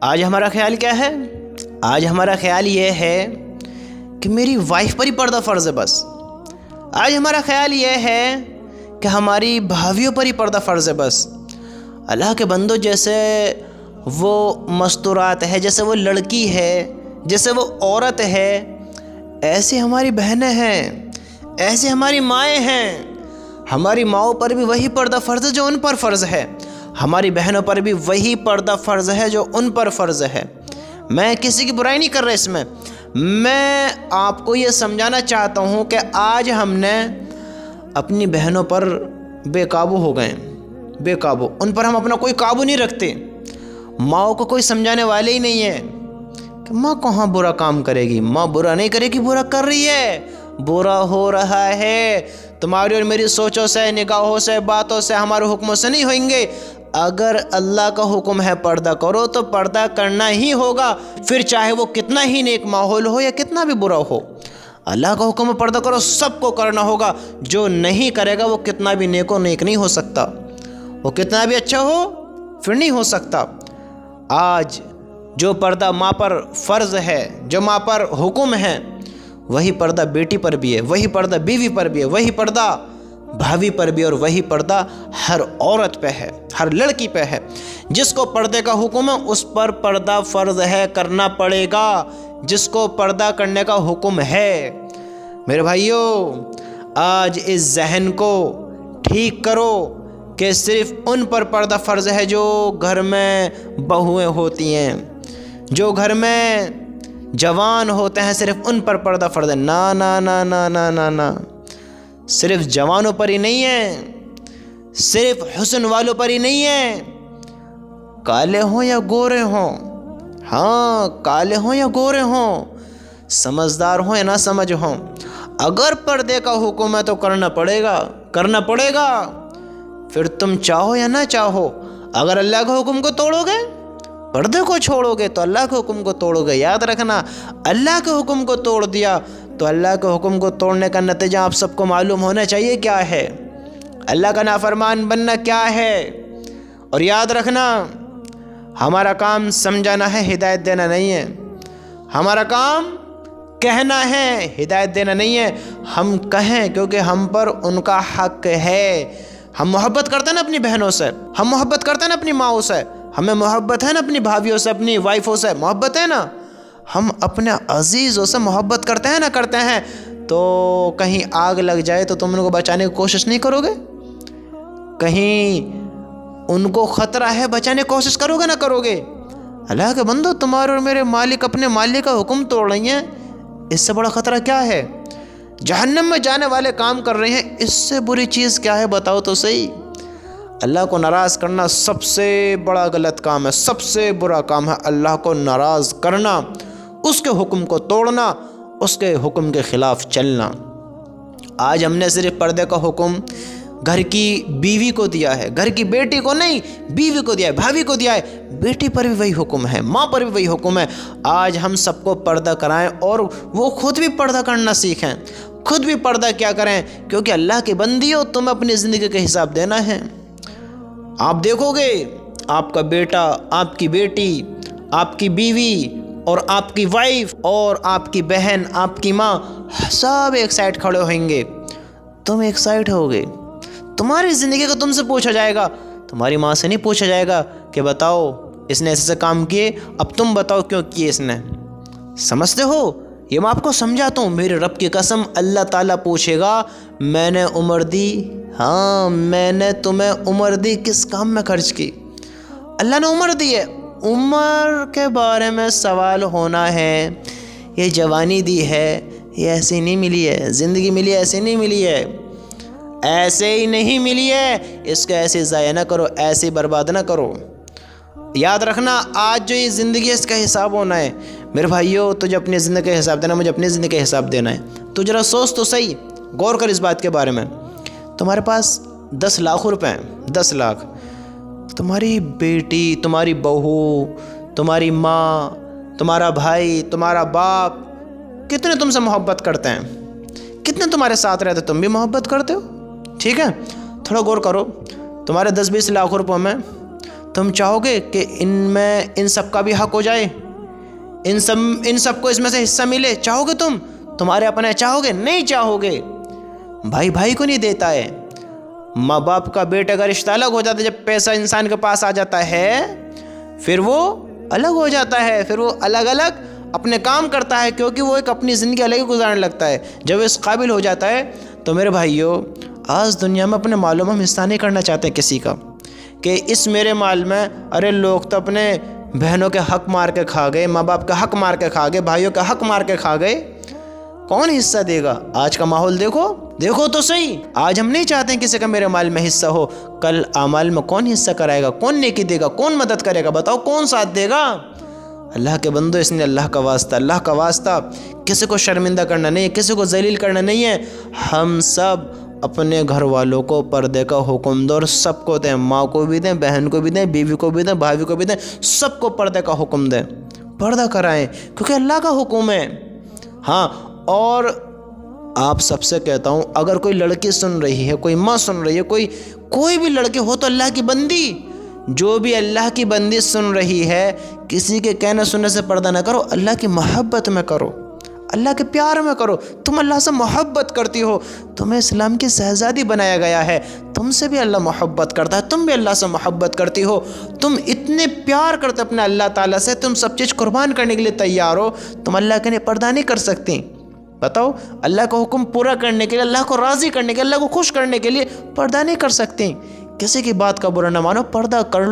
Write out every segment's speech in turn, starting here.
آج ہمارا خیال کیا ہے؟ آج ہمارا خیال یہ ہے کہ میری وائف پر ہی پردہ فرض ہے بس۔ آج ہمارا خیال یہ ہے کہ ہماری بھابھیوں پر ہی پردہ فرض ہے بس۔ اللہ کے بندو، جیسے وہ مستورات ہے، جیسے وہ لڑکی ہے، جیسے وہ عورت ہے، ایسی ہماری بہنیں ہیں، ایسی ہماری مائیں ہیں۔ ہماری ماؤں پر بھی وہی پردہ فرض ہے جو ان پر فرض ہے، ہماری بہنوں پر بھی وہی پردہ فرض ہے جو ان پر فرض ہے۔ میں کسی کی برائی نہیں کر رہا اس میں آپ کو یہ سمجھانا چاہتا ہوں کہ آج ہم نے اپنی بہنوں پر بے قابو ہو گئے، بے قابو، ان پر ہم اپنا کوئی قابو نہیں رکھتے۔ ماؤں کو کوئی سمجھانے والے ہی نہیں ہے کہ ماں کہاں برا کام کرے گی، ماں برا نہیں کرے گی، برا کر رہی ہے، برا ہو رہا ہے۔ تمہاری اور میری سوچوں سے، نگاہوں سے، باتوں سے، ہمارے حکموں سے نہیں ہوئیں گے۔ اگر اللہ کا حکم ہے پردہ کرو تو پردہ کرنا ہی ہوگا، پھر چاہے وہ کتنا ہی نیک ماحول ہو یا کتنا بھی برا ہو۔ اللہ کا حکم ہے پردہ کرو، سب کو کرنا ہوگا۔ جو نہیں کرے گا وہ کتنا بھی نیک نہیں ہو سکتا، وہ کتنا بھی اچھا ہو پھر نہیں ہو سکتا۔ آج جو پردہ ماں پر فرض ہے، جو ماں پر حکم ہے، وہی پردہ بیٹی پر بھی ہے، وہی پردہ بیوی پر بھی ہے، وہی پردہ بھابھی پر بھی، اور وہی پردہ ہر عورت پہ ہے، ہر لڑکی پہ ہے۔ جس کو پردے کا حکم ہے اس پر پردہ فرض ہے، کرنا پڑے گا۔ جس کو پردہ کرنے کا حکم ہے، میرے بھائیوں، آج اس ذہن کو ٹھیک کرو کہ صرف ان پر پردہ فرض ہے جو گھر میں بہویں ہوتی ہیں، جو گھر میں جوان ہوتے ہیں، صرف ان پر پردہ فرض ہے۔ نا نا نا نا نا نا نا، صرف جوانوں پر ہی نہیں ہے، صرف حسن والوں پر ہی نہیں ہے، کالے ہوں یا گورے ہوں، ہاں کالے ہوں یا گورے ہوں، سمجھدار ہوں یا نہ سمجھ ہوں، اگر پردے کا حکم ہے تو کرنا پڑے گا، کرنا پڑے گا، پھر تم چاہو یا نہ چاہو۔ اگر اللہ کے حکم کو توڑو گے، پردے کو چھوڑو گے، تو اللہ کے حکم کو توڑو گے۔ یاد رکھنا، اللہ کے حکم کو توڑ دیا تو اللہ کے حکم کو توڑنے کا نتیجہ آپ سب کو معلوم ہونا چاہیے کیا ہے، اللہ کا نافرمان بننا کیا ہے۔ اور یاد رکھنا، ہمارا کام سمجھانا ہے، ہدایت دینا نہیں ہے۔ ہمارا کام کہنا ہے، ہدایت دینا نہیں ہے۔ ہم کہیں کیونکہ ہم پر ان کا حق ہے۔ ہم محبت کرتے ہیں نا اپنی بہنوں سے، ہم محبت کرتے ہیں نا اپنی ماؤں سے، ہمیں محبت ہے نا اپنی بھابھیوں سے، اپنی وائفوں سے محبت ہے نا، ہم اپنے عزیزوں سے محبت کرتے ہیں نا، کرتے ہیں۔ تو کہیں آگ لگ جائے تو تم ان کو بچانے کی کوشش نہیں کرو گے؟ کہیں ان کو خطرہ ہے، بچانے کی کوشش کرو گے نہ کرو گے؟ اللہ کے بندو، تمہارے اور میرے مالک اپنے مالک کا حکم توڑ رہی ہیں، اس سے بڑا خطرہ کیا ہے؟ جہنم میں جانے والے کام کر رہے ہیں، اس سے بری چیز کیا ہے؟ بتاؤ تو صحیح۔ اللہ کو ناراض کرنا سب سے بڑا غلط کام ہے، سب سے برا کام ہے اللہ کو ناراض کرنا، اس کے حکم کو توڑنا، اس کے حکم کے خلاف چلنا۔ آج ہم نے صرف پردے کا حکم گھر کی بیوی کو دیا ہے، گھر کی بیٹی کو نہیں، بیوی کو دیا ہے، بھابھی کو دیا ہے۔ بیٹی پر بھی وہی حکم ہے، ماں پر بھی وہی حکم ہے۔ آج ہم سب کو پردہ کرائیں اور وہ خود بھی پردہ کرنا سیکھیں، خود بھی پردہ کیا کریں، کیونکہ اللہ کے بندیوں، تمہیں اپنی زندگی کا حساب دینا ہے۔ آپ دیکھو گے آپ کا بیٹا، آپ کی بیٹی، آپ کی بیوی اور آپ کی وائف اور آپ کی بہن، آپ کی ماں، سب ایک سائڈ کھڑے ہوئیں گے، تم ایک سائڈ ہوگے۔ تمہاری زندگی کو تم سے پوچھا جائے گا، تمہاری ماں سے نہیں پوچھا جائے گا کہ بتاؤ اس نے ایسے کام کیے، اب تم بتاؤ کیوں کیے اس نے۔ سمجھتے ہو؟ یہ میں آپ کو سمجھاتا ہوں، میرے رب کی قسم، اللہ تعالیٰ پوچھے گا، میں نے عمر دی، ہاں میں نے تمہیں عمر دی، کس کام میں خرچ کی؟ اللہ نے عمر دی ہے، عمر کے بارے میں سوال ہونا ہے۔ یہ جوانی دی ہے، یہ ایسی نہیں ملی ہے، زندگی ملی ہے ایسے نہیں ملی ہے، ایسے ہی نہیں ملی ہے، اس کو ایسے ضائع نہ کرو، ایسے برباد نہ کرو۔ یاد رکھنا، آج جو یہ زندگی ہے اس کا حساب ہونا ہے۔ میرے بھائیوں، تجھے اپنی زندگی کا حساب دینا، مجھے اپنی زندگی کا حساب دینا ہے۔ تو ذرا سوچ تو صحیح، غور کر اس بات کے بارے میں۔ تمہارے پاس 10 لاکھ روپے ہیں، 10 لاکھ، تمہاری بیٹی، تمہاری بہو، تمہاری ماں، تمہارا بھائی، تمہارا باپ کتنے تم سے محبت کرتے ہیں، کتنے تمہارے ساتھ رہتے، تم بھی محبت کرتے ہو، ٹھیک ہے؟ تھوڑا غور کرو، تمہارے 10-20 لاکھ روپے میں تم چاہو گے کہ ان سب کا بھی حق ہو جائے، ان سب کو اس میں سے حصہ ملے؟ چاہو گے تمہارے اپنے چاہو گے؟ نہیں چاہو گے۔ بھائی کو نہیں دیتا ہے، ماں باپ کا بیٹے کا رشتہ الگ ہو جاتا ہے، جب پیسہ انسان کے پاس آ جاتا ہے پھر وہ الگ ہو جاتا ہے، پھر وہ الگ الگ اپنے کام کرتا ہے، کیونکہ وہ ایک اپنی زندگی الگ ہی گزارنے لگتا ہے۔ جب وہ اس قابل ہو جاتا ہے تو میرے بھائیوں، آج دنیا میں اپنے مالوں میں ہم حصہ نہیں کرنا چاہتے کسی کا، کہ اس میرے مال میں، ارے لوگ تو اپنے بہنوں کے حق مار کے کھا گئے، ماں باپ کا حق مار کے کھا گئے، بھائیوں کا حق مار کے کھا گئے، کون حصہ دے گا؟ آج کا ماحول دیکھو تو صحیح۔ آج ہم نہیں چاہتے ہیں کسی کا میرے مال میں حصہ ہو، کل اعمال میں کون حصہ کرائے گا؟ کون نیکی دے گا؟ کون مدد کرے گا؟ بتاؤ کون ساتھ دے گا؟ اللہ کے بندو، اس نے اللہ کا واسطہ کسی کو شرمندہ کرنا نہیں ہے، کسی کو ذلیل کرنا نہیں ہے۔ ہم سب اپنے گھر والوں کو پردے کا حکم دو، اور سب کو دیں، ماں کو بھی دیں، بہن کو بھی دیں، بیوی کو بھی دیں، بھائی کو بھی دیں، سب کو پردے کا حکم دیں، پردہ کرائیں، کیونکہ اللہ کا حکم ہے۔ ہاں، اور آپ سب سے کہتا ہوں، اگر کوئی لڑکی سن رہی ہے، کوئی ماں سن رہی ہے، کوئی بھی لڑکی ہو تو اللہ کی بندی، جو بھی اللہ کی بندی سن رہی ہے، کسی کے کہنے سننے سے پردہ نہ کرو، اللہ کی محبت میں کرو، اللہ کے پیار میں کرو۔ تم اللہ سے محبت کرتی ہو، تمہیں اسلام کی شہزادی بنایا گیا ہے، تم سے بھی اللہ محبت کرتا ہے، تم بھی اللہ سے محبت کرتی ہو، تم اتنے پیار کرتے اپنے اللہ تعالیٰ سے، تم سب چیز قربان کرنے کے لیے تیار ہو، تم اللہ کے لیے پردہ نہیں کر سکتی؟ بتاؤ، اللہ کا حکم پورا کرنے کے لیے، اللہ کو راضی کرنے کے لیے، اللہ کو خوش کرنے کے لیے پردہ نہیں کر سکتی؟ کسی کی بات کا برا نہ مانو، پردہ کر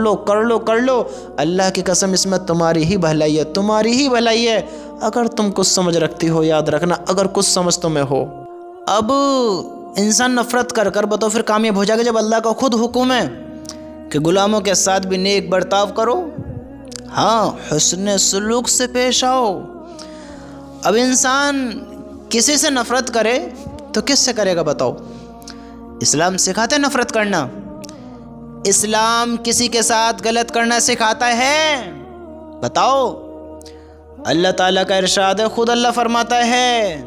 لو۔ اللہ کی قسم، اس میں تمہاری ہی بھلائی ہے۔ اگر تم کچھ سمجھ رکھتی ہو، یاد رکھنا، اگر کچھ سمجھ تمہیں ہو، اب انسان نفرت کر بتاؤ پھر کامیاب ہو جائے گا، جب اللہ کا خود حکم ہے کہ غلاموں کے ساتھ بھی نیک برتاؤ کرو، ہاں، حسن سلوک سے پیش آؤ۔ اب انسان کسی سے نفرت کرے تو کس سے کرے گا بتاؤ؟ اسلام سکھاتا ہے نفرت کرنا، اسلام کسی کے ساتھ غلط کرنا سکھاتا ہے؟ بتاؤ، اللہ تعالیٰ کا ارشاد ہے، خود اللہ فرماتا ہے،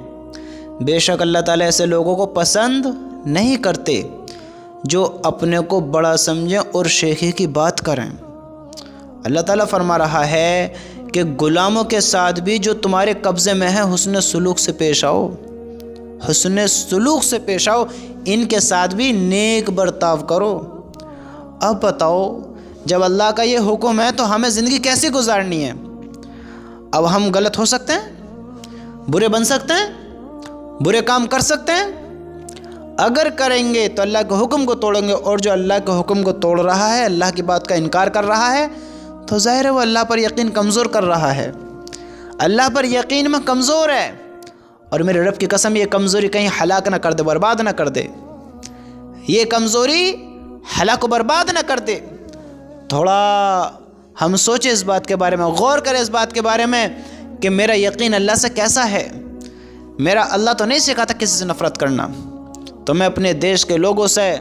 بے شک اللہ تعالیٰ ایسے لوگوں کو پسند نہیں کرتے جو اپنے کو بڑا سمجھیں اور شیخی کی بات کریں۔ اللہ تعالیٰ فرما رہا ہے کہ غلاموں کے ساتھ بھی جو تمہارے قبضے میں ہے، حسن سلوک سے پیش آؤ، ان کے ساتھ بھی نیک برتاؤ کرو۔ اب بتاؤ، جب اللہ کا یہ حکم ہے تو ہمیں زندگی کیسے گزارنی ہے؟ اب ہم غلط ہو سکتے ہیں، برے بن سکتے ہیں، برے کام کر سکتے ہیں؟ اگر کریں گے تو اللہ کے حکم کو توڑیں گے، اور جو اللہ کے حکم کو توڑ رہا ہے، اللہ کی بات کا انکار کر رہا ہے، تو ظاہر ہے وہ اللہ پر یقین کمزور کر رہا ہے، اللہ پر یقین میں کمزور ہے، اور میرے رب کی قسم، یہ کمزوری کہیں ہلاک نہ کر دے، برباد نہ کر دے، یہ کمزوری ہلاک و برباد نہ کر دے۔ تھوڑا ہم سوچیں اس بات کے بارے میں، غور کریں اس بات کے بارے میں کہ میرا یقین اللہ سے کیسا ہے۔ میرا اللہ تو نہیں سکھاتا کسی سے نفرت کرنا، تو میں اپنے دیش کے لوگوں سے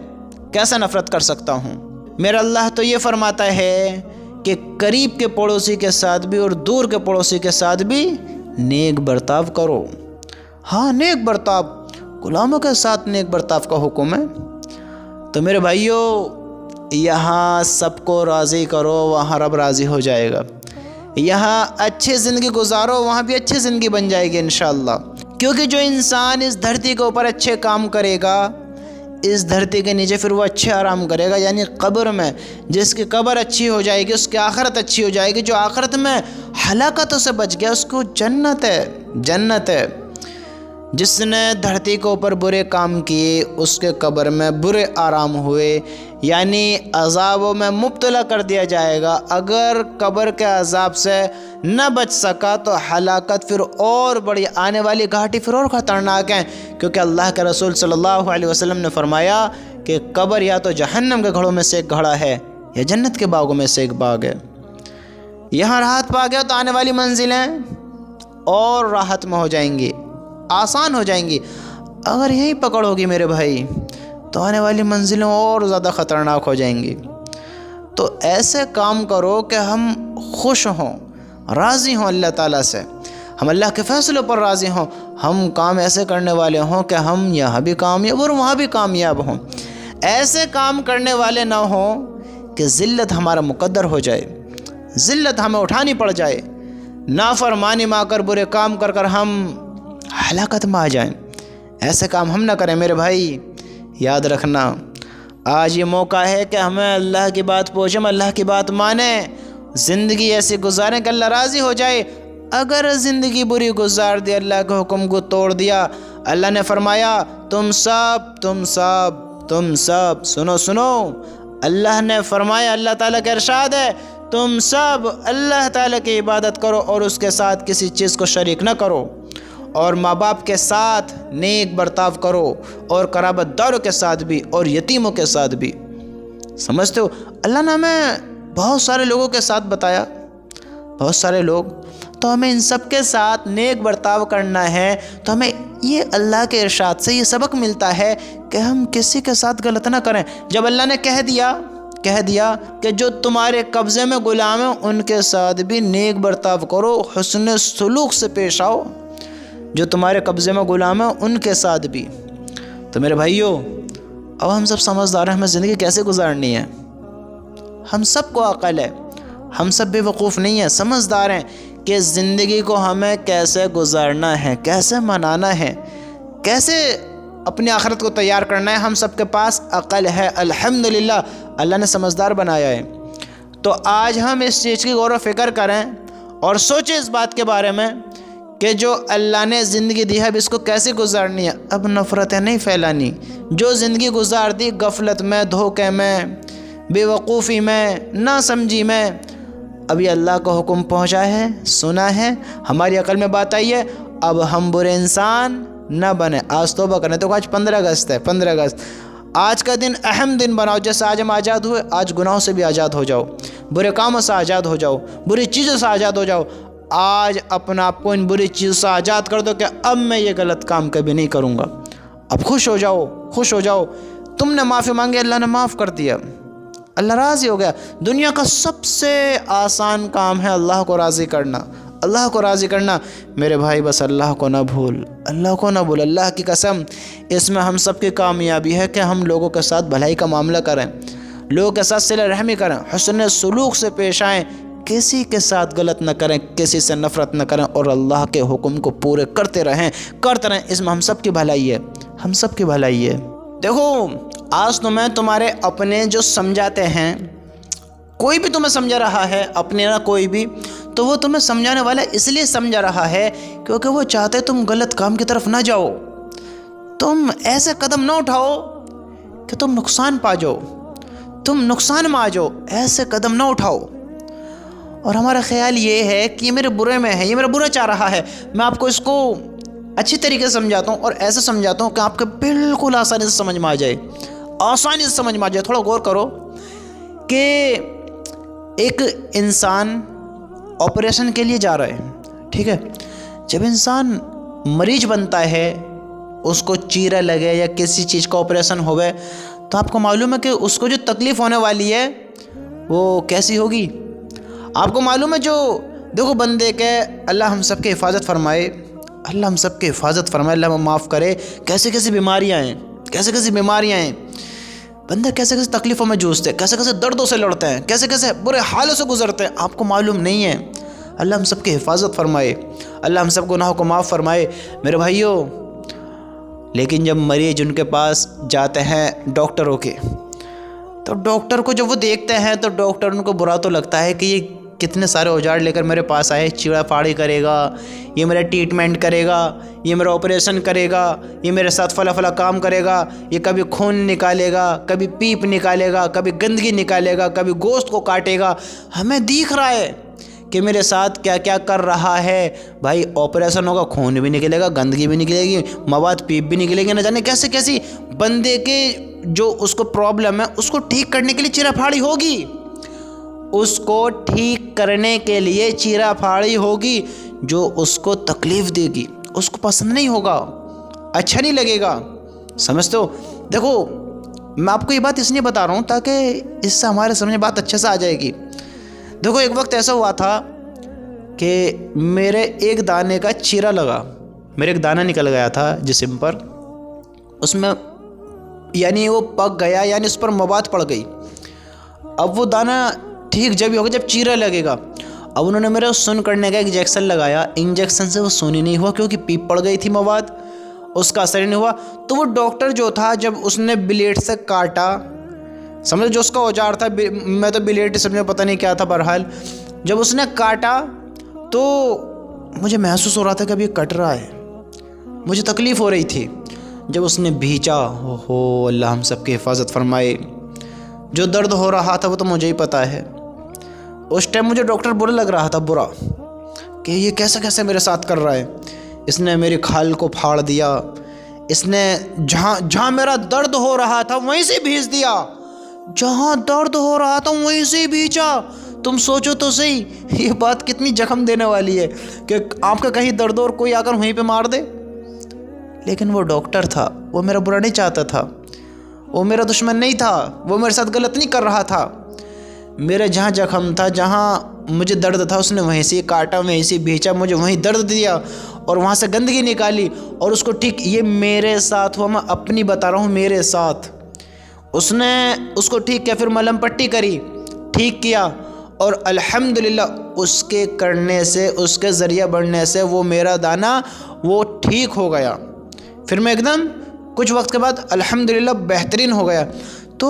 کیسے نفرت کر سکتا ہوں؟ میرا اللہ تو یہ فرماتا ہے کہ قریب کے پڑوسی کے ساتھ بھی اور دور کے پڑوسی کے ساتھ بھی نیک برتاؤ کرو۔ ہاں، نیک برتاؤ، غلاموں کے ساتھ نیک برتاؤ کا حکم ہے۔ تو میرے بھائیوں، یہاں سب کو راضی کرو، وہاں رب راضی ہو جائے گا۔ یہاں اچھی زندگی گزارو، وہاں بھی اچھی زندگی بن جائے گی انشاءاللہ، کیونکہ جو انسان اس دھرتی کے اوپر اچھے کام کرے گا، اس دھرتی کے نیچے پھر وہ اچھے آرام کرے گا، یعنی قبر میں جس کی قبر اچھی ہو جائے گی، اس کی آخرت اچھی ہو جائے گی، جو آخرت میں ہلاکتوں سے بچ گیا، اس کو جنت ہے۔ جس نے دھرتی کے اوپر برے کام کیے، اس کے قبر میں برے آرام ہوئے، یعنی عذابوں میں مبتلا کر دیا جائے گا۔ اگر قبر کے عذاب سے نہ بچ سکا تو ہلاکت پھر اور بڑی، آنے والی گھاٹی پھر اور خطرناک ہے، کیونکہ اللہ کے رسول صلی اللہ علیہ وسلم نے فرمایا کہ قبر یا تو جہنم کے گھڑوں میں سے ایک گھڑا ہے، یا جنت کے باغوں میں سے ایک باغ ہے۔ یہاں راحت پا گیا تو آنے والی منزلیں اور راحت میں ہو جائیں گی، آسان ہو جائیں گی۔ اگر یہیں پکڑ ہوگی میرے بھائی تو آنے والی منزلیں اور زیادہ خطرناک ہو جائیں گی۔ تو ایسے کام کرو کہ ہم خوش ہوں، راضی ہوں اللہ تعالیٰ سے، ہم اللہ کے فیصلوں پر راضی ہوں، ہم کام ایسے کرنے والے ہوں کہ ہم یہاں بھی کامیاب اور وہاں بھی کامیاب ہوں۔ ایسے کام کرنے والے نہ ہوں کہ ذلت ہمارا مقدر ہو جائے، ذلت ہمیں اٹھانی پڑ جائے، نافرمانی میں آ کر برے کام کر کر ہم ہلاکت میں آ جائیں۔ ایسے کام ہم نہ کریں میرے بھائی۔ یاد رکھنا آج یہ موقع ہے کہ ہمیں اللہ کی بات پوچھیں، اللہ کی بات مانیں، زندگی ایسی گزاریں کہ اللہ راضی ہو جائے۔ اگر زندگی بری گزار دی، اللہ کے حکم کو توڑ دیا، اللہ نے فرمایا تم سب سنو، اللہ نے فرمایا، اللہ تعالیٰ کا ارشاد ہے تم سب اللہ تعالیٰ کی عبادت کرو اور اس کے ساتھ کسی چیز کو شریک نہ کرو، اور ماں باپ کے ساتھ نیک برتاؤ کرو، اور قرابت داروں کے ساتھ بھی اور یتیموں کے ساتھ بھی۔ سمجھتے ہو اللہ نے ہمیں بہت سارے لوگوں کے ساتھ بتایا، بہت سارے لوگ، تو ہمیں ان سب کے ساتھ نیک برتاؤ کرنا ہے۔ تو ہمیں یہ اللہ کے ارشاد سے یہ سبق ملتا ہے کہ ہم کسی کے ساتھ غلط نہ کریں۔ جب اللہ نے کہہ دیا کہ جو تمہارے قبضے میں غلام ہیں ان کے ساتھ بھی نیک برتاؤ کرو، حسن سلوک سے پیش آؤ، جو تمہارے قبضے میں غلام ہیں ان کے ساتھ بھی۔ تو میرے بھائیو، اب ہم سب سمجھدار ہیں ہمیں زندگی کیسے گزارنی ہے۔ ہم سب کو عقل ہے، ہم سب بے وقوف نہیں ہیں، سمجھدار ہیں کہ زندگی کو ہمیں کیسے گزارنا ہے، کیسے منانا ہے، کیسے اپنی آخرت کو تیار کرنا ہے۔ ہم سب کے پاس عقل ہے، الحمدللہ اللہ نے سمجھدار بنایا ہے۔ تو آج ہم اس چیز کی غور و فکر کریں اور سوچیں اس بات کے بارے میں کہ جو اللہ نے زندگی دی ہے اب اس کو کیسے گزارنی ہے۔ اب نفرتیں نہیں پھیلانی۔ جو زندگی گزار دی غفلت میں، دھوکے میں، بے وقوفی میں، نا سمجھی میں، ابھی اللہ کا حکم پہنچا ہے، سنا ہے، ہماری عقل میں بات آئی ہے، اب ہم برے انسان نہ بنے۔ آج توبہ کریں، تو آج 15 اگست ہے، 15 اگست آج کا دن اہم دن بناؤ۔ جیسے آج ہم آزاد ہوئے، آج گناہوں سے بھی آزاد ہو جاؤ، برے کاموں سے آزاد ہو جاؤ، بری چیزوں سے آزاد ہو جاؤ۔ آج اپنا آپ کو ان بری چیزوں سے آزاد کر دو کہ اب میں یہ غلط کام کبھی نہیں کروں گا۔ اب خوش ہو جاؤ، تم نے معافی مانگی، اللہ نے معاف کر دیا، اللہ راضی ہو گیا۔ دنیا کا سب سے آسان کام ہے اللہ کو راضی کرنا، اللہ کو راضی کرنا۔ میرے بھائی بس اللہ کو نہ بھول، اللہ کی قسم، اس میں ہم سب کی کامیابی ہے کہ ہم لوگوں کے ساتھ بھلائی کا معاملہ کریں، لوگوں کے ساتھ صلہ رحمی کریں، حسن سلوک سے پیش آئیں، کسی کے ساتھ غلط نہ کریں، کسی سے نفرت نہ کریں، اور اللہ کے حکم کو پورے کرتے رہیں۔ اس میں ہم سب کی بھلائی ہے، ہم سب کی بھلائی ہے۔ دیکھو آج تو میں تمہارے اپنے جو سمجھاتے ہیں، کوئی بھی تمہیں سمجھا رہا ہے، اپنے نہ کوئی بھی، تو وہ تمہیں سمجھانے والا اس لیے سمجھا رہا ہے کیونکہ وہ چاہتے تم غلط کام کی طرف نہ جاؤ، تم ایسے قدم نہ اٹھاؤ کہ تم نقصان پا جاؤ، تم نقصان میں آ جاؤ، ایسے قدم نہ اٹھاؤ۔ اور ہمارا خیال یہ ہے کہ یہ میرے برے میں ہے، یہ میرا برا چاہ رہا ہے، میں آپ کو اس کو اچھی طریقے سے سمجھاتا ہوں، اور ایسے سمجھاتا ہوں کہ آپ کے بالکل آسانی سے سمجھ میں آ جائے، آسانی سے سمجھ میں آ جائے۔ تھوڑا غور کرو کہ ایک انسان آپریشن کے لیے جا رہا ہے، ٹھیک ہے، جب انسان مریض بنتا ہے، اس کو چیرا لگے یا کسی چیز کا آپریشن ہوئے، تو آپ کو معلوم ہے کہ اس کو جو تکلیف ہونے والی ہے وہ کیسی ہوگی۔ آپ کو معلوم ہے جو دیکھو بندے کے، اللہ ہم سب کی حفاظت فرمائے، اللہ ہم سب کی حفاظت فرمائے، اللہ ہمیں معاف کرے، کیسے بیماریاں ہیں، بندے کیسے تکلیفوں میں جوجھتے ہیں، کیسے دردوں سے لڑتے ہیں، کیسے برے حالوں سے گزرتے ہیں، آپ کو معلوم نہیں ہے۔ اللہ ہم سب کی حفاظت فرمائے، اللہ ہم سب گناہوں کو معاف فرمائے میرے بھائیوں۔ لیکن جب مریض ان کے پاس جاتے ہیں ڈاکٹروں کے، تو ڈاکٹر کو جب وہ دیکھتے ہیں تو ڈاکٹر ان کو برا تو لگتا ہے کہ یہ کتنے سارے اوزار لے کر میرے پاس آئے، چیڑا پھاڑی کرے گا، یہ میرا ٹریٹمنٹ کرے گا، یہ میرا آپریشن کرے گا، یہ میرے ساتھ فلاں کام کرے گا، یہ کبھی خون نکالے گا، کبھی پیپ نکالے گا، کبھی گندگی نکالے گا، کبھی گوشت کو کاٹے گا۔ ہمیں دیکھ رہا ہے کہ میرے ساتھ کیا کیا کر رہا ہے۔ بھائی آپریشن ہوگا، خون بھی نکلے گا، گندگی بھی نکلے گی، مواد پیپ بھی نکلے گی، نہ جانے کیسی بندے کے جو اس کو پرابلم ہے اس کو ٹھیک کرنے کے لیے چیرا پھاڑی ہوگی، اس کو ٹھیک کرنے کے لیے چیرا پھاڑی ہوگی، جو اس کو تکلیف دے گی، اس کو پسند نہیں ہوگا، اچھا نہیں لگے گا، سمجھتے ہو۔ دیکھو میں آپ کو یہ بات اس لیے بتا رہا ہوں تاکہ اس سے ہمارے سمجھ بات اچھے سے آ جائے گی۔ دیکھو ایک وقت ایسا ہوا تھا کہ میرے ایک دانے کا چیرا لگا، میرے ایک دانہ نکل گیا تھا جسم پر، اس میں یعنی وہ پک گیا، یعنی اس پر مواد پڑ گئی، اب وہ دانہ ٹھیک جب ہی ہوگا جب چیرا لگے گا۔ اب انہوں نے میرے سن کرنے کا انجیکشن لگایا، انجیکشن سے وہ سونی نہیں ہوا کیونکہ پیپ پڑ گئی تھی مواد، اس کا اثر ہی نہیں ہوا۔ تو وہ ڈاکٹر جو تھا جب اس نے بلیڈ سے کاٹا، سمجھو جو اس کا اوزار تھا، میں تو بلیڈ سمجھو پتہ نہیں کیا تھا، بہرحال جب اس نے کاٹا تو مجھے محسوس ہو رہا تھا کہ اب یہ کٹ رہا ہے، مجھے تکلیف ہو رہی تھی۔ جب اس نے بھینچا، اوہو اللہ ہم سب کی حفاظت فرمائے، جو درد ہو رہا تھا وہ تو مجھے ہی پتہ ہے۔ اس ٹائم مجھے ڈاکٹر برا لگ رہا تھا، برا، کہ یہ کیسے میرے ساتھ کر رہا ہے۔ اس نے میری کھال کو پھاڑ دیا، اس نے جہاں میرا درد ہو رہا تھا وہیں سے بھیج دیا، جہاں درد ہو رہا تھا وہیں سے بھیجا۔ تم سوچو تو صحیح یہ بات کتنی زخم دینے والی ہے کہ آپ کا کہیں درد اور کوئی آ کر وہیں پہ مار دے۔ لیکن وہ ڈاکٹر تھا، وہ میرا برا نہیں چاہتا تھا، وہ میرا دشمن نہیں تھا، وہ میرے ساتھ غلط نہیں کر رہا تھا۔ میرے جہاں زخم تھا، جہاں مجھے درد تھا، اس نے وہیں سے کاٹا، وہیں سے بھیجا، مجھے وہیں درد دیا اور وہاں سے گندگی نکالی اور اس کو ٹھیک، یہ میرے ساتھ ہوا، میں اپنی بتا رہا ہوں، میرے ساتھ اس نے اس کو ٹھیک کیا، پھر ملہم پٹی کری، ٹھیک کیا، اور الحمدللہ اس کے کرنے سے، اس کے ذریعہ بڑھنے سے وہ میرا دانہ وہ ٹھیک ہو گیا۔ پھر میں ایک دم کچھ وقت کے بعد الحمدللہ بہترین ہو گیا۔ تو